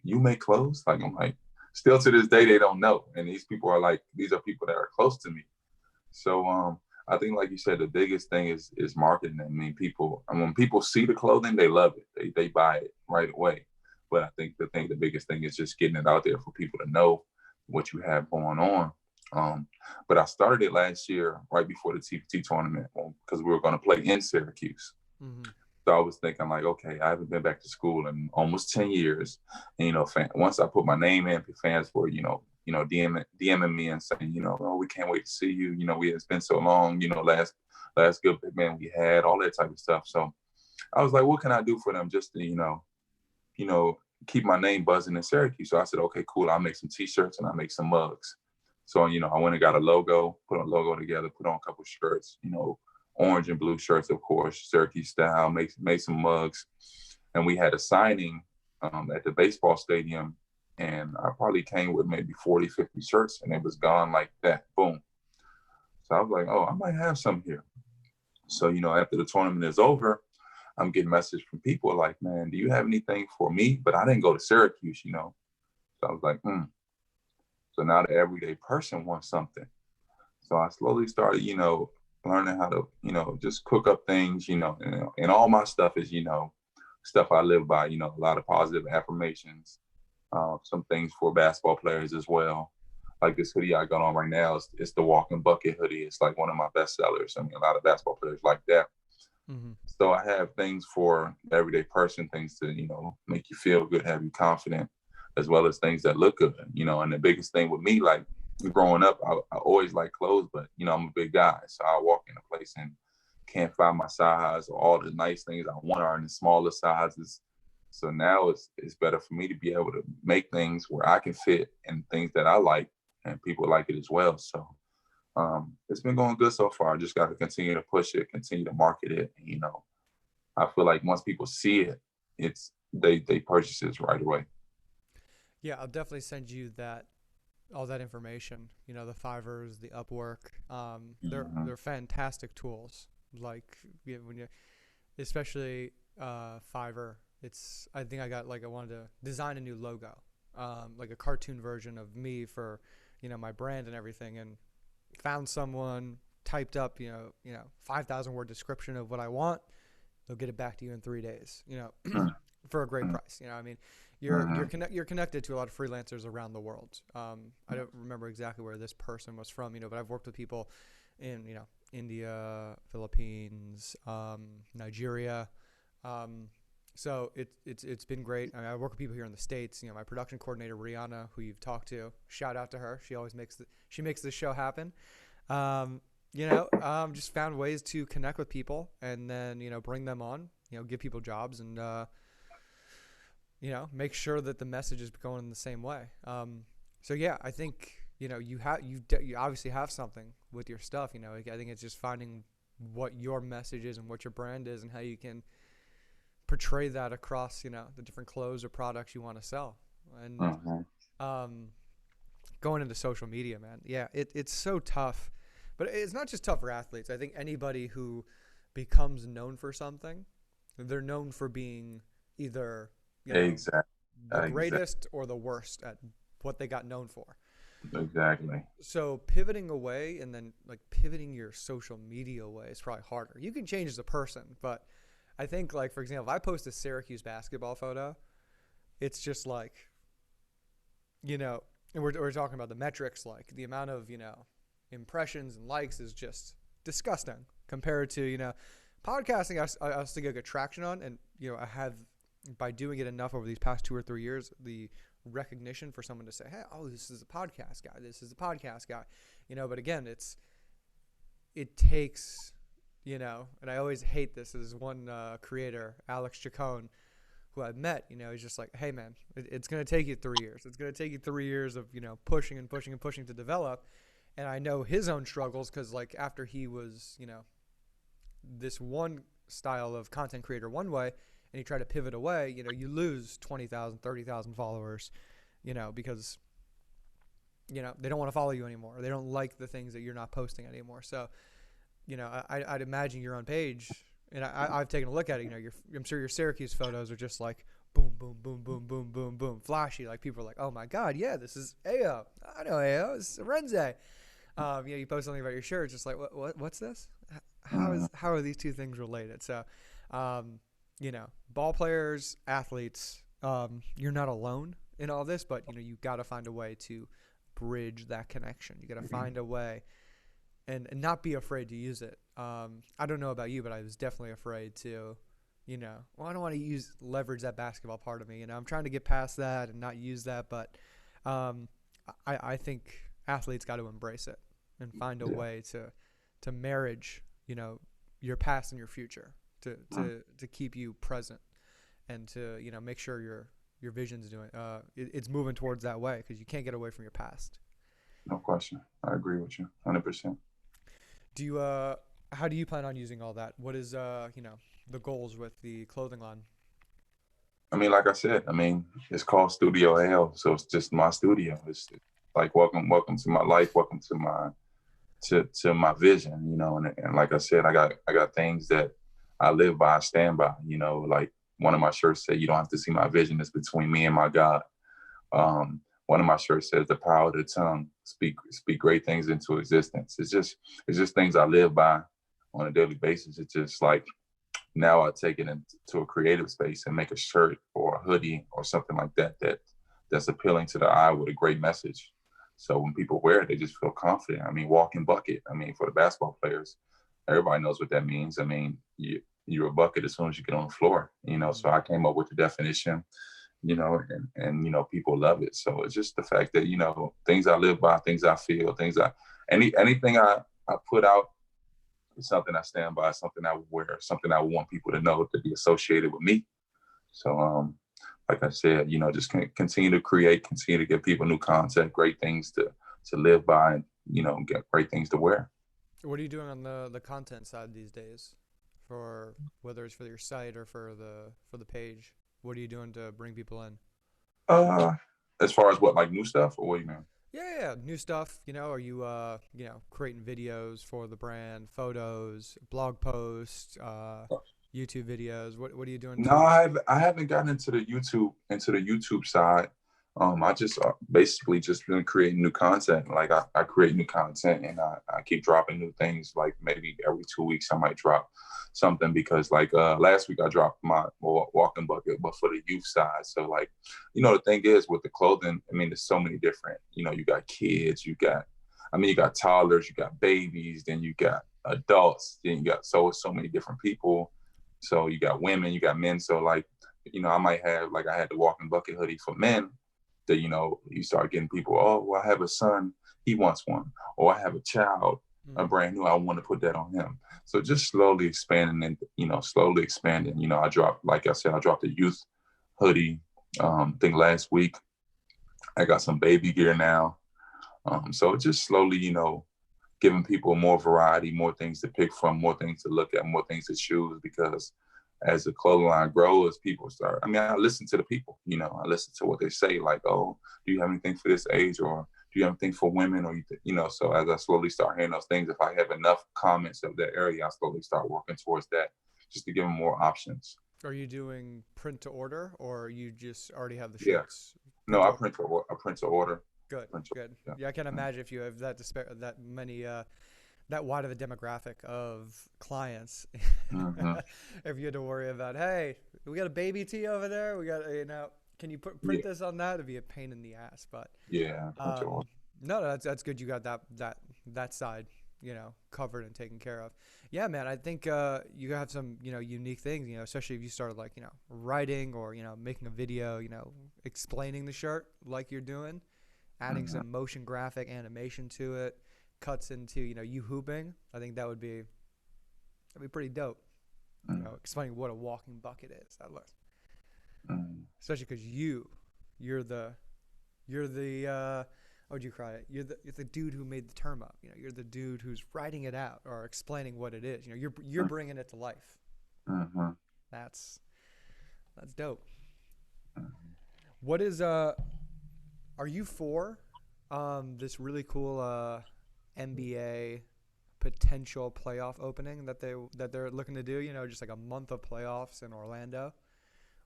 make clothes? Like, I'm like, still to this day, they don't know. And these people these are people that are close to me. So I think, like you said, the biggest thing is marketing. I mean, when people see the clothing, they love it. They buy it right away. But I think the biggest thing is just getting it out there for people to know what you have going on. But I started it last year, right before the TPT tournament, because we were going to play in Syracuse. Mm-hmm. So I was thinking like, okay, I haven't been back to school in almost 10 years. And, once I put my name in, fans were, DMing me and saying, oh, we can't wait to see you. It's been so long, last good big man we had, all that type of stuff. So I was like, what can I do for them just to, keep my name buzzing in Syracuse? So I said, okay, cool. I'll make some T-shirts and I'll make some mugs. So, I went and got a logo, put a logo together, put on a couple shirts, orange and blue shirts, of course, Syracuse style, made some mugs. And we had a signing at the baseball stadium. And I probably came with maybe 40, 50 shirts, and it was gone like that. Boom. So I was like, oh, I might have some here. So, after the tournament is over, I'm getting messages from people like, man, do you have anything for me? But I didn't go to Syracuse, So I was like, So now the everyday person wants something. So I slowly started, learning how to, just cook up things, and all my stuff is, stuff I live by, a lot of positive affirmations, some things for basketball players as well. Like this hoodie I got on right now, it's the walking bucket hoodie. It's like one of my best sellers. I mean, a lot of basketball players like that. Mm-hmm. So I have things for the everyday person, things to, make you feel good, have you confident, as well as things that look good, and the biggest thing with me, like growing up, I always like clothes, but, I'm a big guy. So I walk in a place and can't find my size, or all the nice things I want are in the smaller sizes. So now it's better for me to be able to make things where I can fit and things that I like and people like it as well. So it's been going good so far. I just got to continue to push it, continue to market it. And, I feel like once people see it, they purchase it right away. Yeah, I'll definitely send you all that information. The Fivers, the Upwork. They're fantastic tools. Like when you, especially Fiverr. I think I wanted to design a new logo, like a cartoon version of me for, my brand and everything, and found someone, typed up, 5,000 word description of what I want. They'll get it back to you in 3 days, for a great price. I mean, you're connected to a lot of freelancers around the world. I don't remember exactly where this person was from, but I've worked with people in, India, Philippines, Nigeria. So it's been great. I mean, I work with people here in the States. My production coordinator Rihanna, who you've talked to, shout out to her. She always makes this show happen. Just found ways to connect with people and then bring them on. Give people jobs and make sure that the message is going in the same way. So yeah, I think you obviously have something with your stuff. I think it's just finding what your message is and what your brand is and how you can portray that across, the different clothes or products you want to sell. And going into social media, man, yeah, it's so tough. But it's not just tough for athletes. I think anybody who becomes known for something, they're known for being either the greatest or the worst at what they got known for. Exactly. So pivoting away and then pivoting your social media away is probably harder. You can change as a person, but I think, for example, if I post a Syracuse basketball photo, it's just and we're talking about the metrics, the amount of, impressions and likes is just disgusting compared to, podcasting. I still get traction on, and, I have, by doing it enough over these past 2 or 3 years, the recognition for someone to say, hey, oh, this is a podcast guy. This is a podcast guy, but again, it takes, and I always hate this. There's one creator, Alex Chacon, who I've met, he's just like, hey man, it's going to take you 3 years. It's going to take you 3 years of, pushing and pushing and pushing to develop. And I know his own struggles because after he was, this one style of content creator one way, and he tried to pivot away, you lose 20,000, 30,000 followers, because, they don't want to follow you anymore. They don't like the things that you're not posting anymore. So, I'd imagine your own page, and I've taken a look at it. I'm sure your Syracuse photos are just boom, boom, boom, boom, boom, boom, boom, flashy. People are like, oh my God, yeah, this is Ao. I know Ao. This is Arinze. You post something about your shirt, just like what's this? Mm, How are these two things related? So, ball players, athletes, you're not alone in all this, but you got to find a way to bridge that connection. You got to find a way and not be afraid to use it. I don't know about you, but I was definitely afraid to, I don't want to leverage that basketball part of me. I'm trying to get past that and not use that, but I think athletes got to embrace it and find a yeah. way to marriage, your past and your future to keep you present and to, make sure your vision's doing, it's moving towards that way because you can't get away from your past. No question. I agree with you 100%. Do you how do you plan on using all that? What is the goals with the clothing line? I mean, like I said, I mean, it's called Studio L, so it's just my studio. It's like welcome to my life, welcome to my vision, and like I said, I got things that I live by, I stand by, like one of my shirts said, you don't have to see my vision, it's between me and my God. One of my shirts says the power of the tongue, speak great things into existence. It's just things I live by on a daily basis. It's just like now I take it into a creative space and make a shirt or a hoodie or something like that's appealing to the eye with a great message. So when people wear it, they just feel confident. I mean, walking bucket. I mean, for the basketball players, everybody knows what that means. I mean, you're a bucket as soon as you get on the floor. Mm. So I came up with the definition. And people love it. So it's just the fact that things I live by, things I feel, anything I put out is something I stand by, something I would wear, something I would want people to know to be associated with me. So like I said, just continue to create, continue to give people new content, great things to live by, and get great things to wear. What are you doing on the content side these days, for whether it's for your site or for the page? What are you doing to bring people in? Uh, as far as what, like new stuff, or what do you mean? Yeah, new stuff. Are you creating videos for the brand, photos, blog posts, YouTube videos? What are you doing No, to? I haven't gotten into the YouTube side. I just basically just been creating new content. Like I create new content and I keep dropping new things. Like maybe every 2 weeks I might drop something because like last week I dropped my walking bucket, but for the youth side. So like, the thing is with the clothing, I mean, there's so many different. You got kids, you got toddlers, you got babies, then you got adults, then you got so many different people. So you got women, you got men. So like, I might have like I had the walking bucket hoodie for men that you start getting people, oh, well, I have a son, he wants one, or I have a child, a Mm. brand new, I want to put that on him. So just slowly expanding and slowly expanding. I dropped, like I said, I dropped a youth hoodie thing last week. I got some baby gear now. So just slowly, giving people more variety, more things to pick from, more things to look at, more things to choose. Because as the clothing line grows, people start. I mean, I listen to the people. I listen to what they say. Like, oh, do you have anything for this age, or do you have anything for women, or So as I slowly start hearing those things, if I have enough comments of that area, I slowly start working towards that, just to give them more options. Are you doing print to order, or you just already have the Yeah. shirts No, print to I order? print to order. Good, Print to, good. yeah. Yeah, I can imagine if you have that many that wide of a demographic of clients. Mm-hmm. If you had to worry about, hey, we got a baby T over there, we got can you print Yeah. this on that? It'd be a pain in the ass, but Yeah. Print to order. no, that's good. You got that side, covered and taken care of. Yeah, man. I think you have some unique things, especially if you started like writing or making a video, explaining the shirt like you're doing, adding Mm-hmm. some motion graphic animation to it, cuts into you hooping. I think that'd be pretty dope. Explaining what a walking bucket is. That looks, Mm-hmm. especially because you're the how would you cry it? You're the dude who made the term up. You're the dude who's writing it out or explaining what it is. You're bringing it to life. Mm-hmm. That's that's dope. Mm-hmm. What is are you for this really cool NBA potential playoff opening that they're looking to do, just like a month of playoffs in Orlando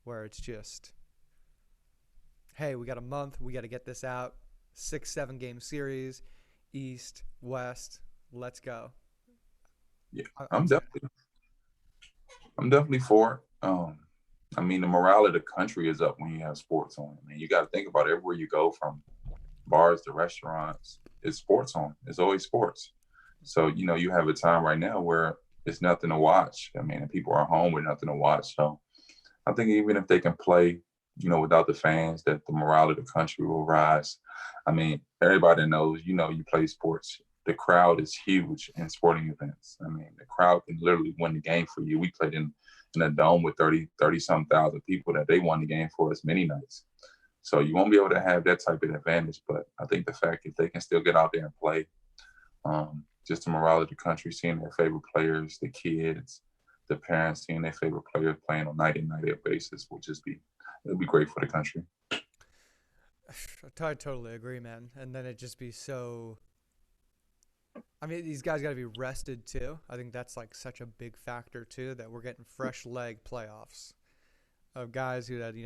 where it's just, hey, we got a month, we got to get this out, 6-7 game series, East, West. Let's go. Yeah, I'm I'm excited. definitely I'm definitely for it. I mean, the morale of the country is up when you have sports on. I mean, you got to think about it. Everywhere you go, from bars to restaurants, it's sports on. It's always sports. So, you have a time right now where it's nothing to watch. I mean, people are home with nothing to watch. So I think even if they can play, without the fans, that the morale of the country will rise. I mean, everybody knows, you play sports. The crowd is huge in sporting events. I mean, the crowd can literally win the game for you. We played in a dome with 30 some thousand people that they won the game for us many nights. So you won't be able to have that type of advantage. But I think the fact if they can still get out there and play, just the morale of the country, seeing their favorite players, the kids, the parents seeing their favorite players playing on night in, night out basis will it'll be great for the country. I totally agree, man. And then it just be so. I mean, these guys got to be rested too. I think that's like such a big factor too, that we're getting fresh leg playoffs of guys who had,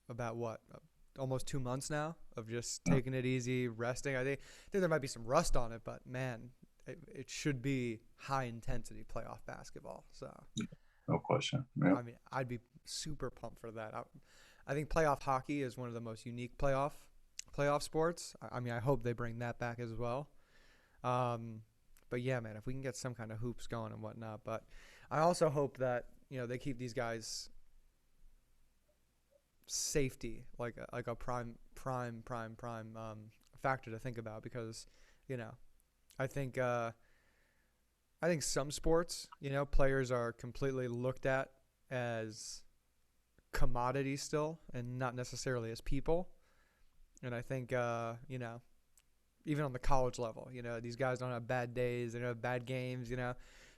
about what, almost 2 months now of just taking it easy, resting. I think there might be some rust on it, but man, it should be high intensity playoff basketball. So, No question. Yeah. I mean, I'd be super pumped for that. I think playoff hockey is one of the most unique playoff sports. I mean, I hope they bring that back as well. But yeah, man, if we can get some kind of hoops going and whatnot. But I also hope that they keep these guys safety like a prime factor to think about, because I think some sports, players are completely looked at as commodities still and not necessarily as people. And I think even on the college level, these guys don't have bad days, they don't have bad games,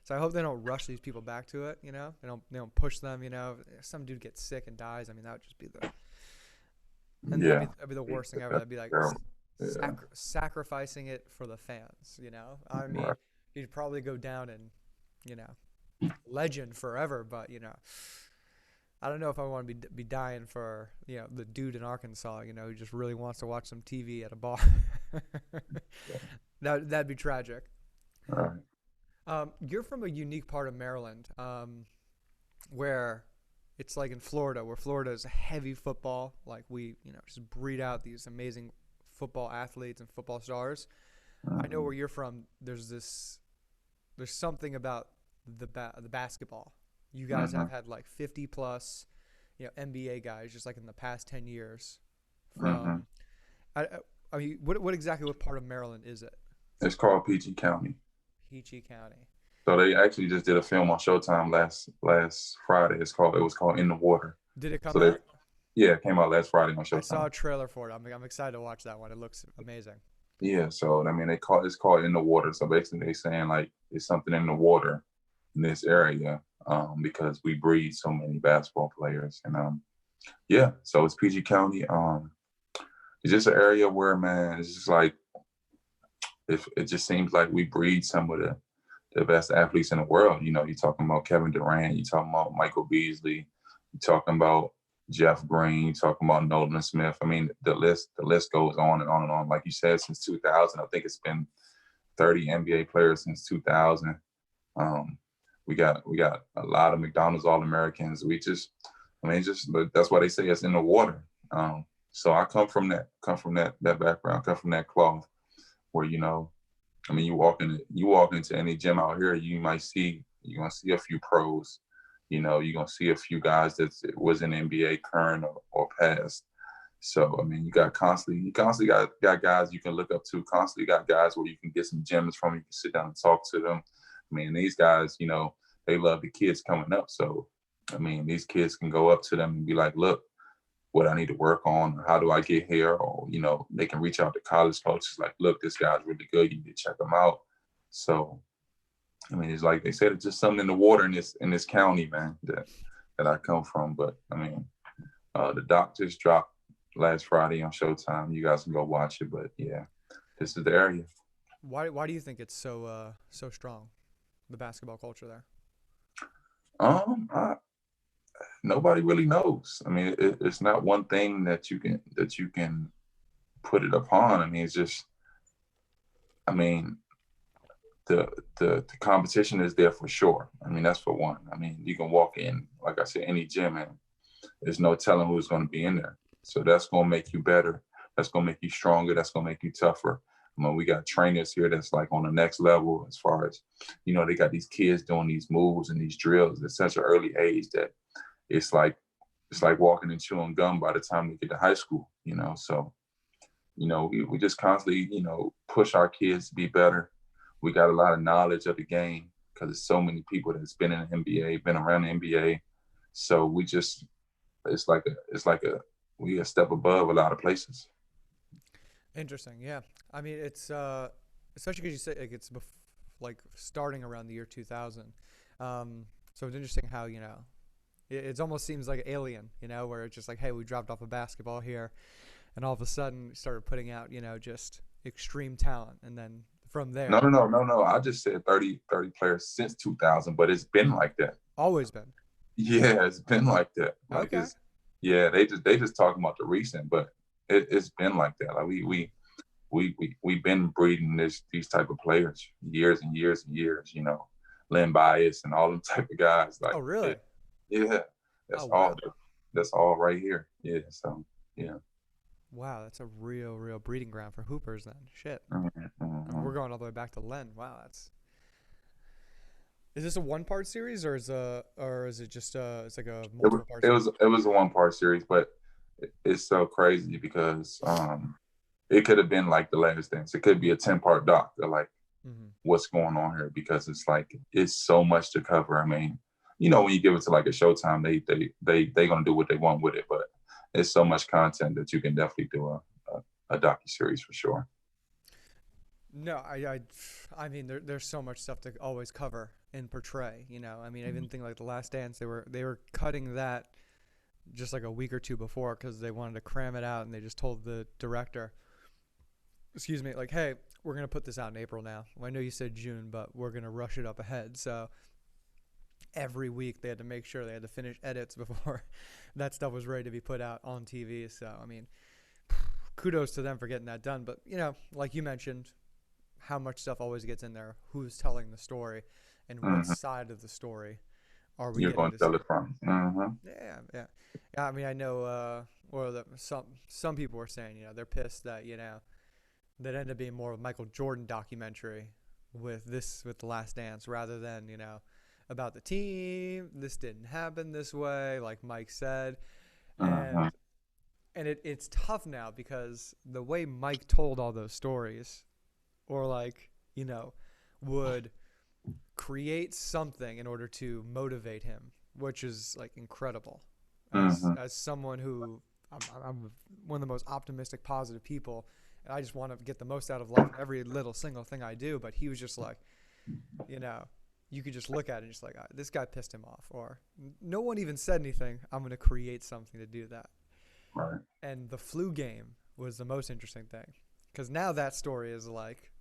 So I hope they don't rush these people back to it, They don't push them, If some dude gets sick and dies, I mean, that would just be Yeah. that'd be the worst thing ever. That'd be like Yeah. sacrificing it for the fans, I mean, Right. he'd probably go down in, legend forever, but I don't know if I want to be dying for the dude in Arkansas, who just really wants to watch some TV at a bar. That'd be tragic. Right. You're from a unique part of Maryland, where it's like in Florida, where Florida is heavy football. Like we, just breed out these amazing football athletes and football stars. I know where you're from. There's something about the basketball. You guys have had like 50 plus, NBA guys just like in the past 10 years. From, I mean, what part of Maryland is it? It's called PG County. Peachy County. So they actually just did a film on Showtime last Friday. It was called In the Water. Did it come So out? it came out last Friday on Showtime. I saw a trailer for it. I'm excited to watch that one. It looks amazing. Yeah, so I mean, it's called In the Water. So basically, they're saying like it's something in the water in this area, because we breed so many basketball players, and yeah. So it's PG County. It's just an area where, man, it's just like it just seems like we breed some of the best athletes in the world. You're talking about Kevin Durant, you're talking about Michael Beasley, you're talking about Jeff Green, you're talking about Nolan Smith. I mean, the list goes on and on and on. Like you said, since 2000, I think it's been 30 NBA players since 2000. We got a lot of McDonald's All-Americans. That's why they say it's in the water. So I come from that background, come from that cloth where, I mean, you walk into any gym out here, you're gonna see a few pros, you're gonna see a few guys that was in the NBA current or past. So I mean, you constantly got guys you can look up to, constantly got guys where you can get some gems from, you can sit down and talk to them. I mean, these guys, they love the kids coming up. So I mean, these kids can go up to them and be like, look, what I need to work on, how do I get here? Or, they can reach out to college coaches like, look, this guy's really good, you need to check him out. So, I mean, it's like they said, it's just something in the water in this county, man, that I come from. But I mean, the doc just dropped last Friday on Showtime. You guys can go watch it. But yeah, this is the area. Why do you think it's so strong, the basketball culture there? Nobody really knows. I mean, it's not one thing that you can put it upon. I mean, it's just, I mean, the competition is there for sure. I mean, that's for one. I mean, you can walk in, like I said, any gym, and there's no telling who's going to be in there. So that's going to make you better. That's going to make you stronger. That's going to make you tougher. I mean, we got trainers here that's like on the next level as far as, they got these kids doing these moves and these drills at such an early age that it's like walking and chewing gum by the time we get to high school, So, we just constantly, push our kids to be better. We got a lot of knowledge of the game because there's so many people that's been in the NBA, been around the NBA. So we just, we a step above a lot of places. Interesting. Yeah. I mean, it's especially because you say like it's like starting around the year 2000. So it's interesting how it almost seems like Alien, where it's just like, hey, we dropped off a basketball here, and all of a sudden started putting out just extreme talent, and then from there. No. I just said 30 players since 2000, but it's been like that. Always been. Yeah, it's been like that. Like okay. Yeah, they just talking about the recent, but it's been like that. Like we've been breeding these type of players years and years and years. Len Bias and all them type of guys. Like, oh really? Yeah, that's all right here. Yeah, so yeah. Wow, that's a real breeding ground for hoopers then. Shit. Mm-hmm. I mean, we're going all the way back to Len. Wow, that's. Is this a one-part series or is it just it's like a multiple part series? It was a one-part series, but it's so crazy because it could have been like The Last Dance. It could be a 10-part doc of like what's going on here because it's like it's so much to cover. I mean, when you give it to like a Showtime, they gonna do what they want with it, but it's so much content that you can definitely do a docu-series for sure. No, I mean there's so much stuff to always cover and portray. I mean, I even think like The Last Dance, they were cutting that just like a week or two before because they wanted to cram it out, and they just told the director, excuse me, like, hey, we're gonna put this out in April now. Well, I know you said June, but we're gonna rush it up ahead. So every week they had to make sure they had to finish edits before that stuff was ready to be put out on TV. So I mean, kudos to them for getting that done. But like you mentioned, how much stuff always gets in there, who's telling the story, and what side of the story are we going to tell it from. Yeah. I mean, I know some people were saying they're pissed that that ended up being more of a Michael Jordan documentary with The Last Dance rather than about the team. This didn't happen this way, like Mike said. And it's tough now because the way Mike told all those stories, or like, would create something in order to motivate him, which is like incredible. As someone who I'm one of the most optimistic, positive people, and I just want to get the most out of life, every little single thing I do. But he was just like, you could just look at it and just like, this guy pissed him off, or no one even said anything. I'm going to create something to do that. Right. And the flu game was the most interesting thing because now that story is like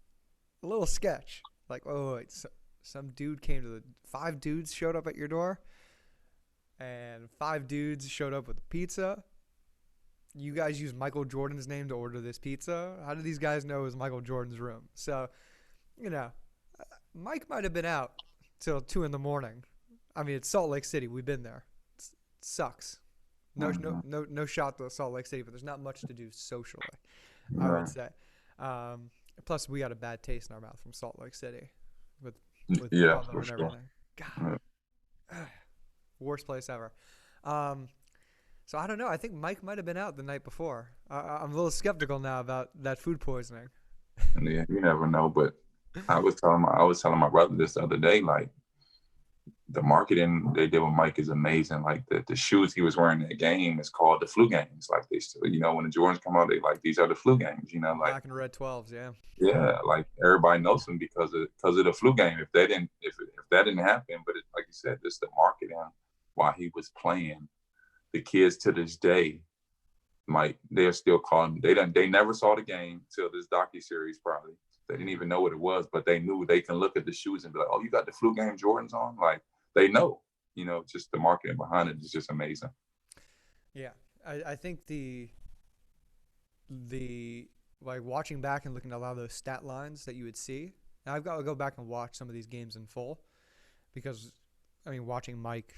a little sketch. Like, oh, wait, some dude came to 5 dudes showed up at your door, and 5 dudes showed up with a pizza. You guys used Michael Jordan's name to order this pizza. How did these guys know it was Michael Jordan's room? So, Mike might have been out till 2 a.m. I mean, it's Salt Lake City. We've been there. It sucks. No shot to Salt Lake City, but there's not much to do socially, I would say. Plus, we got a bad taste in our mouth from Salt Lake City with yeah, and sure. everything. God, worst place ever. So I don't know. I think Mike might have been out the night before. I'm a little skeptical now about that food poisoning. Yeah, you never know. But I was telling my brother this the other day, like the marketing they did with Mike is amazing. Like the shoes he was wearing in that game is called the flu games. Like they still, when the Jordans come out, they like these are the flu games. Like black and red 12s, yeah. Yeah, like everybody knows them because of the flu game. If that didn't happen, but like you said, this the marketing while he was playing. The kids to this day, they're still calling. They never saw the game till this docuseries probably. They didn't even know what it was, but they knew they can look at the shoes and be like, "Oh, you got the flu game Jordans on." Like they know, just the marketing behind it is just amazing. Yeah, I think the like watching back and looking at a lot of those stat lines that you would see. Now I've got to go back and watch some of these games in full because, I mean, watching Mike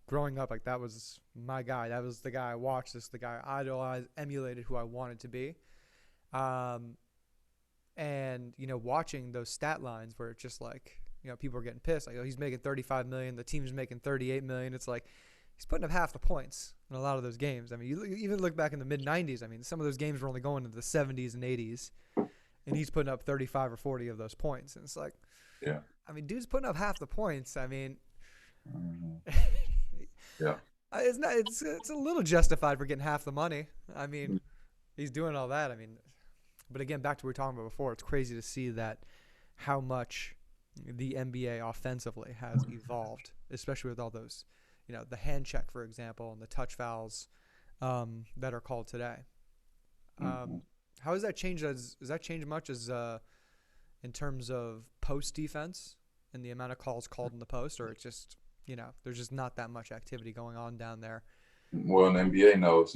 growing up, like that was my guy. That was the guy I watched. This the guy I idolized, emulated who I wanted to be. And watching those stat lines where it's just like, people are getting pissed. Like, oh, he's making 35 million. The team's making 38 million. It's like he's putting up half the points in a lot of those games. I mean, you even look back in the mid 90s. I mean, some of those games were only going into the 70s and 80s, and he's putting up 35 or 40 of those points. And it's like, yeah. I mean, dude's putting up half the points. I mean, yeah, it's not. It's a little justified for getting half the money. I mean, he's doing all that. I mean, but again, back to what we were talking about before. It's crazy to see that how much the NBA offensively has evolved, especially with all those, the hand check, for example, and the touch fouls that are called today. How has that changed? Has that changed much as in terms of post defense and the amount of calls called in the post, or it's just there's just not that much activity going on down there? Well, in the NBA, no,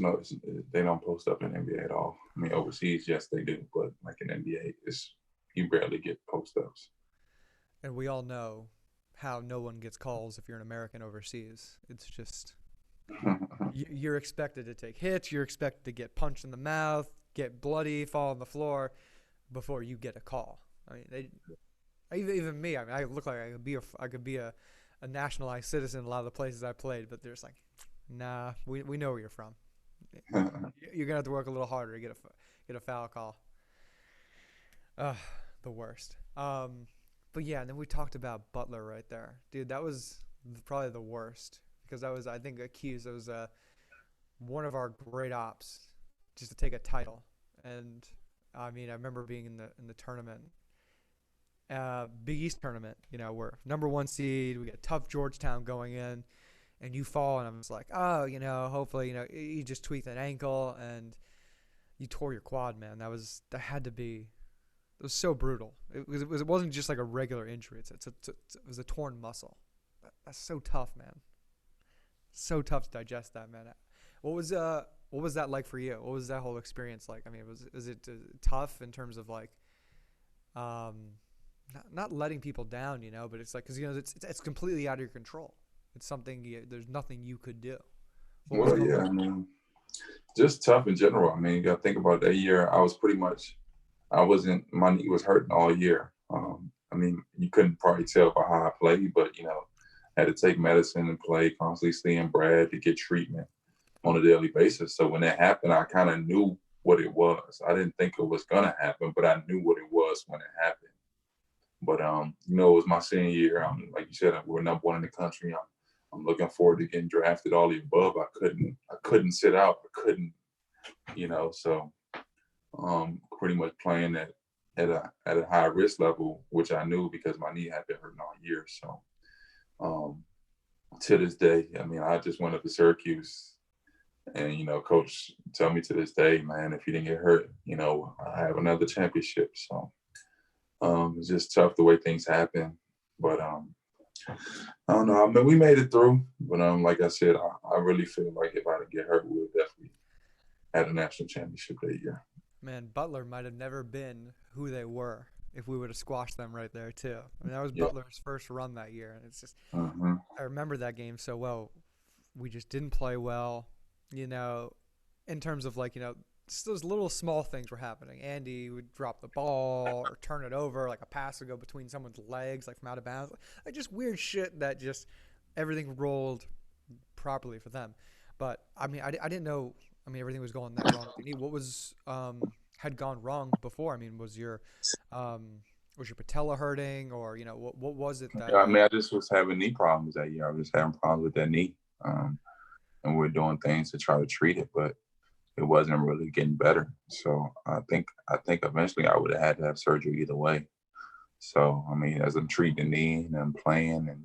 they don't post up in the NBA at all. I mean, overseas, yes, they do, but like in the NBA, you barely get post ups. And we all know how no one gets calls if you're an American overseas. It's just you're expected to take hits. You're expected to get punched in the mouth, get bloody, fall on the floor before you get a call. I mean, even me. I mean, I look like I could be a nationalized citizen in a lot of the places I played, but there's like, nah, we know where you're from. You're gonna have to work a little harder to get a foul call. The worst. But yeah, and then we talked about Butler right there, dude. That was probably the worst because that was, I think, accused. It was one of our great ops just to take a title, and I mean, I remember being in the tournament, Big East tournament. We're number 1 seed. We get tough Georgetown going in, and you fall, and I'm just like, oh, hopefully, you just tweaked an ankle and you tore your quad, man. That had to be. It was so brutal. It wasn't just like a regular injury. It was a torn muscle. That's so tough, man. So tough to digest that, man. What was that like for you? What was that whole experience like? I mean, is it tough in terms of like, not letting people down, but it's like, because it's completely out of your control. It's something there's nothing you could do. Well, yeah, I mean, just tough in general. I mean, you got to think about that year. My knee was hurting all year. I mean, you couldn't probably tell by how I played, but, had to take medicine and play, constantly seeing Brad to get treatment on a daily basis. So when that happened, I kind of knew what it was. I didn't think it was going to happen, but I knew what it was when it happened. But, it was my senior year. Like you said, we're number 1 in the country. I'm looking forward to getting drafted, all the above. I couldn't sit out. I couldn't, so pretty much playing at a high risk level, which I knew because my knee had been hurting all year. So to this day, I mean, I just went up to Syracuse and, coach tell me to this day, man, if you didn't get hurt, I have another championship. So it's just tough the way things happen. But I don't know. I mean, we made it through. But like I said, I really feel like if I didn't get hurt, we would definitely had a national championship that year. Man, Butler might have never been who they were if we would have squashed them right there too. I mean, that was Butler's first run that year, and it's just I remember that game so well. We just didn't play well, in terms of like, just those little small things were happening. Andy would drop the ball or turn it over, like a pass would go between someone's legs, like from out of bounds, like just weird shit that just everything rolled properly for them. But I mean, I didn't know. I mean, everything was going that wrong. What was had gone wrong before? I mean, was your patella hurting, or what was it that? I mean, I just was having knee problems that year. I was having problems with that knee, and we were doing things to try to treat it, but it wasn't really getting better. So I think eventually I would have had to have surgery either way. So I mean, as I'm treating the knee and I'm playing, and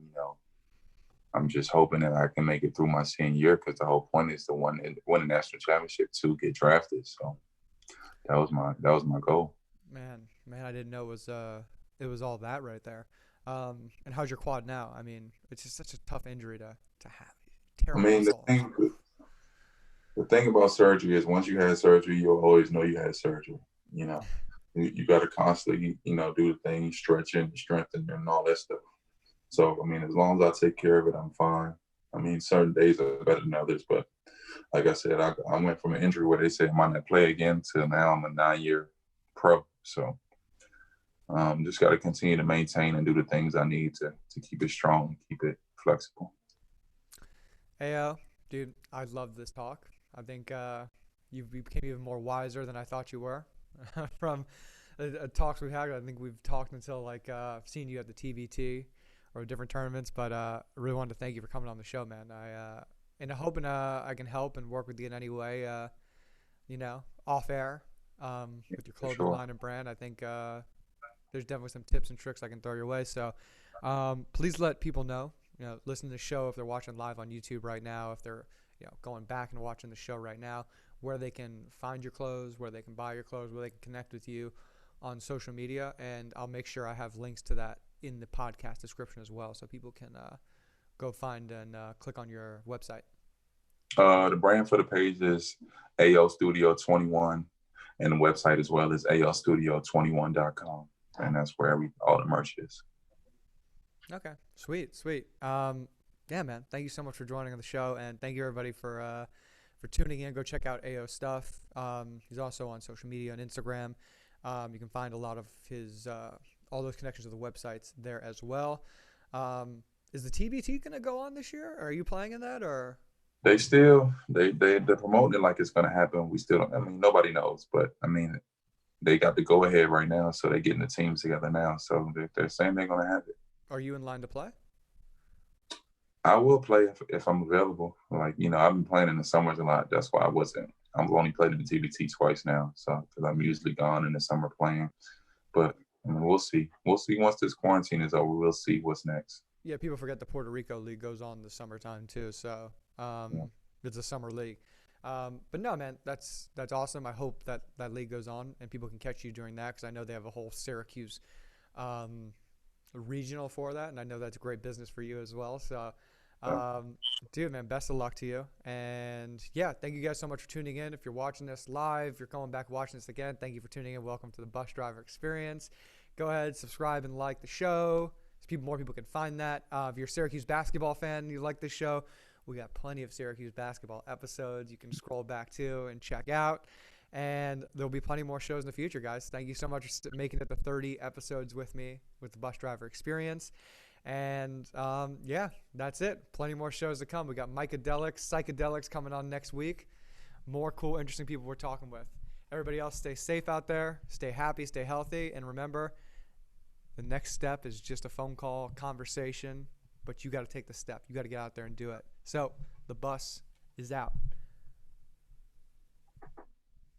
I'm just hoping that I can make it through my senior year, because the whole point is to win a national championship, to get drafted. So that was my goal. Man, I didn't know it was all that right there. And how's your quad now? I mean, it's just such a tough injury to have. Terrible. I mean, the thing about surgery is once you had surgery, you'll always know you had surgery. You know, you got to constantly, do the things, stretching, strengthening, and all that stuff. So, I mean, as long as I take care of it, I'm fine. I mean, certain days are better than others, but like I said, I went from an injury where they said I might not play again to now I'm a 9-year pro. So, just got to continue to maintain and do the things I need to keep it strong, keep it flexible. Hey, dude, I love this talk. I think you became even more wiser than I thought you were from talks we've had. I think we've talked until like seeing you at the TBT or different tournaments, but I really wanted to thank you for coming on the show, man. And I hope I can help and work with you in any way, off air with your clothing line and brand. I think there's definitely some tips and tricks I can throw your way. So please let people know, listen to the show if they're watching live on YouTube right now, if they're going back and watching the show right now, where they can find your clothes, where they can buy your clothes, where they can connect with you on social media. And I'll make sure I have links to that in the podcast description as well, so people can go find and click on your website. The brand for the page is AO Studio 21, and the website as well is aostudio21.com, and that's where all the merch is. Okay, sweet. Yeah, man. Thank you so much for joining on the show, and thank you everybody for tuning in. Go check out AO stuff. He's also on social media on Instagram. You can find a lot of his all those connections to the websites there as well. Is the TBT gonna go on this year? Are you playing in that, or? They're promoting it like it's gonna happen. We still don't. I mean, nobody knows, but I mean, they got the go ahead right now, so they're getting the teams together now. So they're saying they're gonna have it. Are you in line to play? I will play if I'm available. Like, I've been playing in the summers a lot. That's why I wasn't. I've only played in the TBT twice now, so because I'm usually gone in the summer playing. But I mean, we'll see. We'll see once this quarantine is over. We'll see what's next. Yeah, people forget the Puerto Rico league goes on the summertime too. So it's a summer league. But no, man, that's awesome. I hope that league goes on and people can catch you during that, because I know they have a whole Syracuse regional for that, and I know that's great business for you as well. So, dude, man, best of luck to you. And yeah, thank you guys so much for tuning in. If you're watching this live, if you're going back watching this again, thank you for tuning in. Welcome to the Bus Driver Experience. Go ahead, subscribe and like the show, so more people can find that. If you're a Syracuse basketball fan and you like this show, we got plenty of Syracuse basketball episodes you can scroll back to and check out. And there'll be plenty more shows in the future, guys. Thank you so much for making it to 30 episodes with me with the Bus Driver Experience. And yeah, that's it. Plenty more shows to come. We got psychedelics coming on next week. More cool, interesting people we're talking with. Everybody else, stay safe out there. Stay happy, stay healthy. And remember, the next step is just a phone call, conversation. But you got to take the step. You got to get out there and do it. So the bus is out.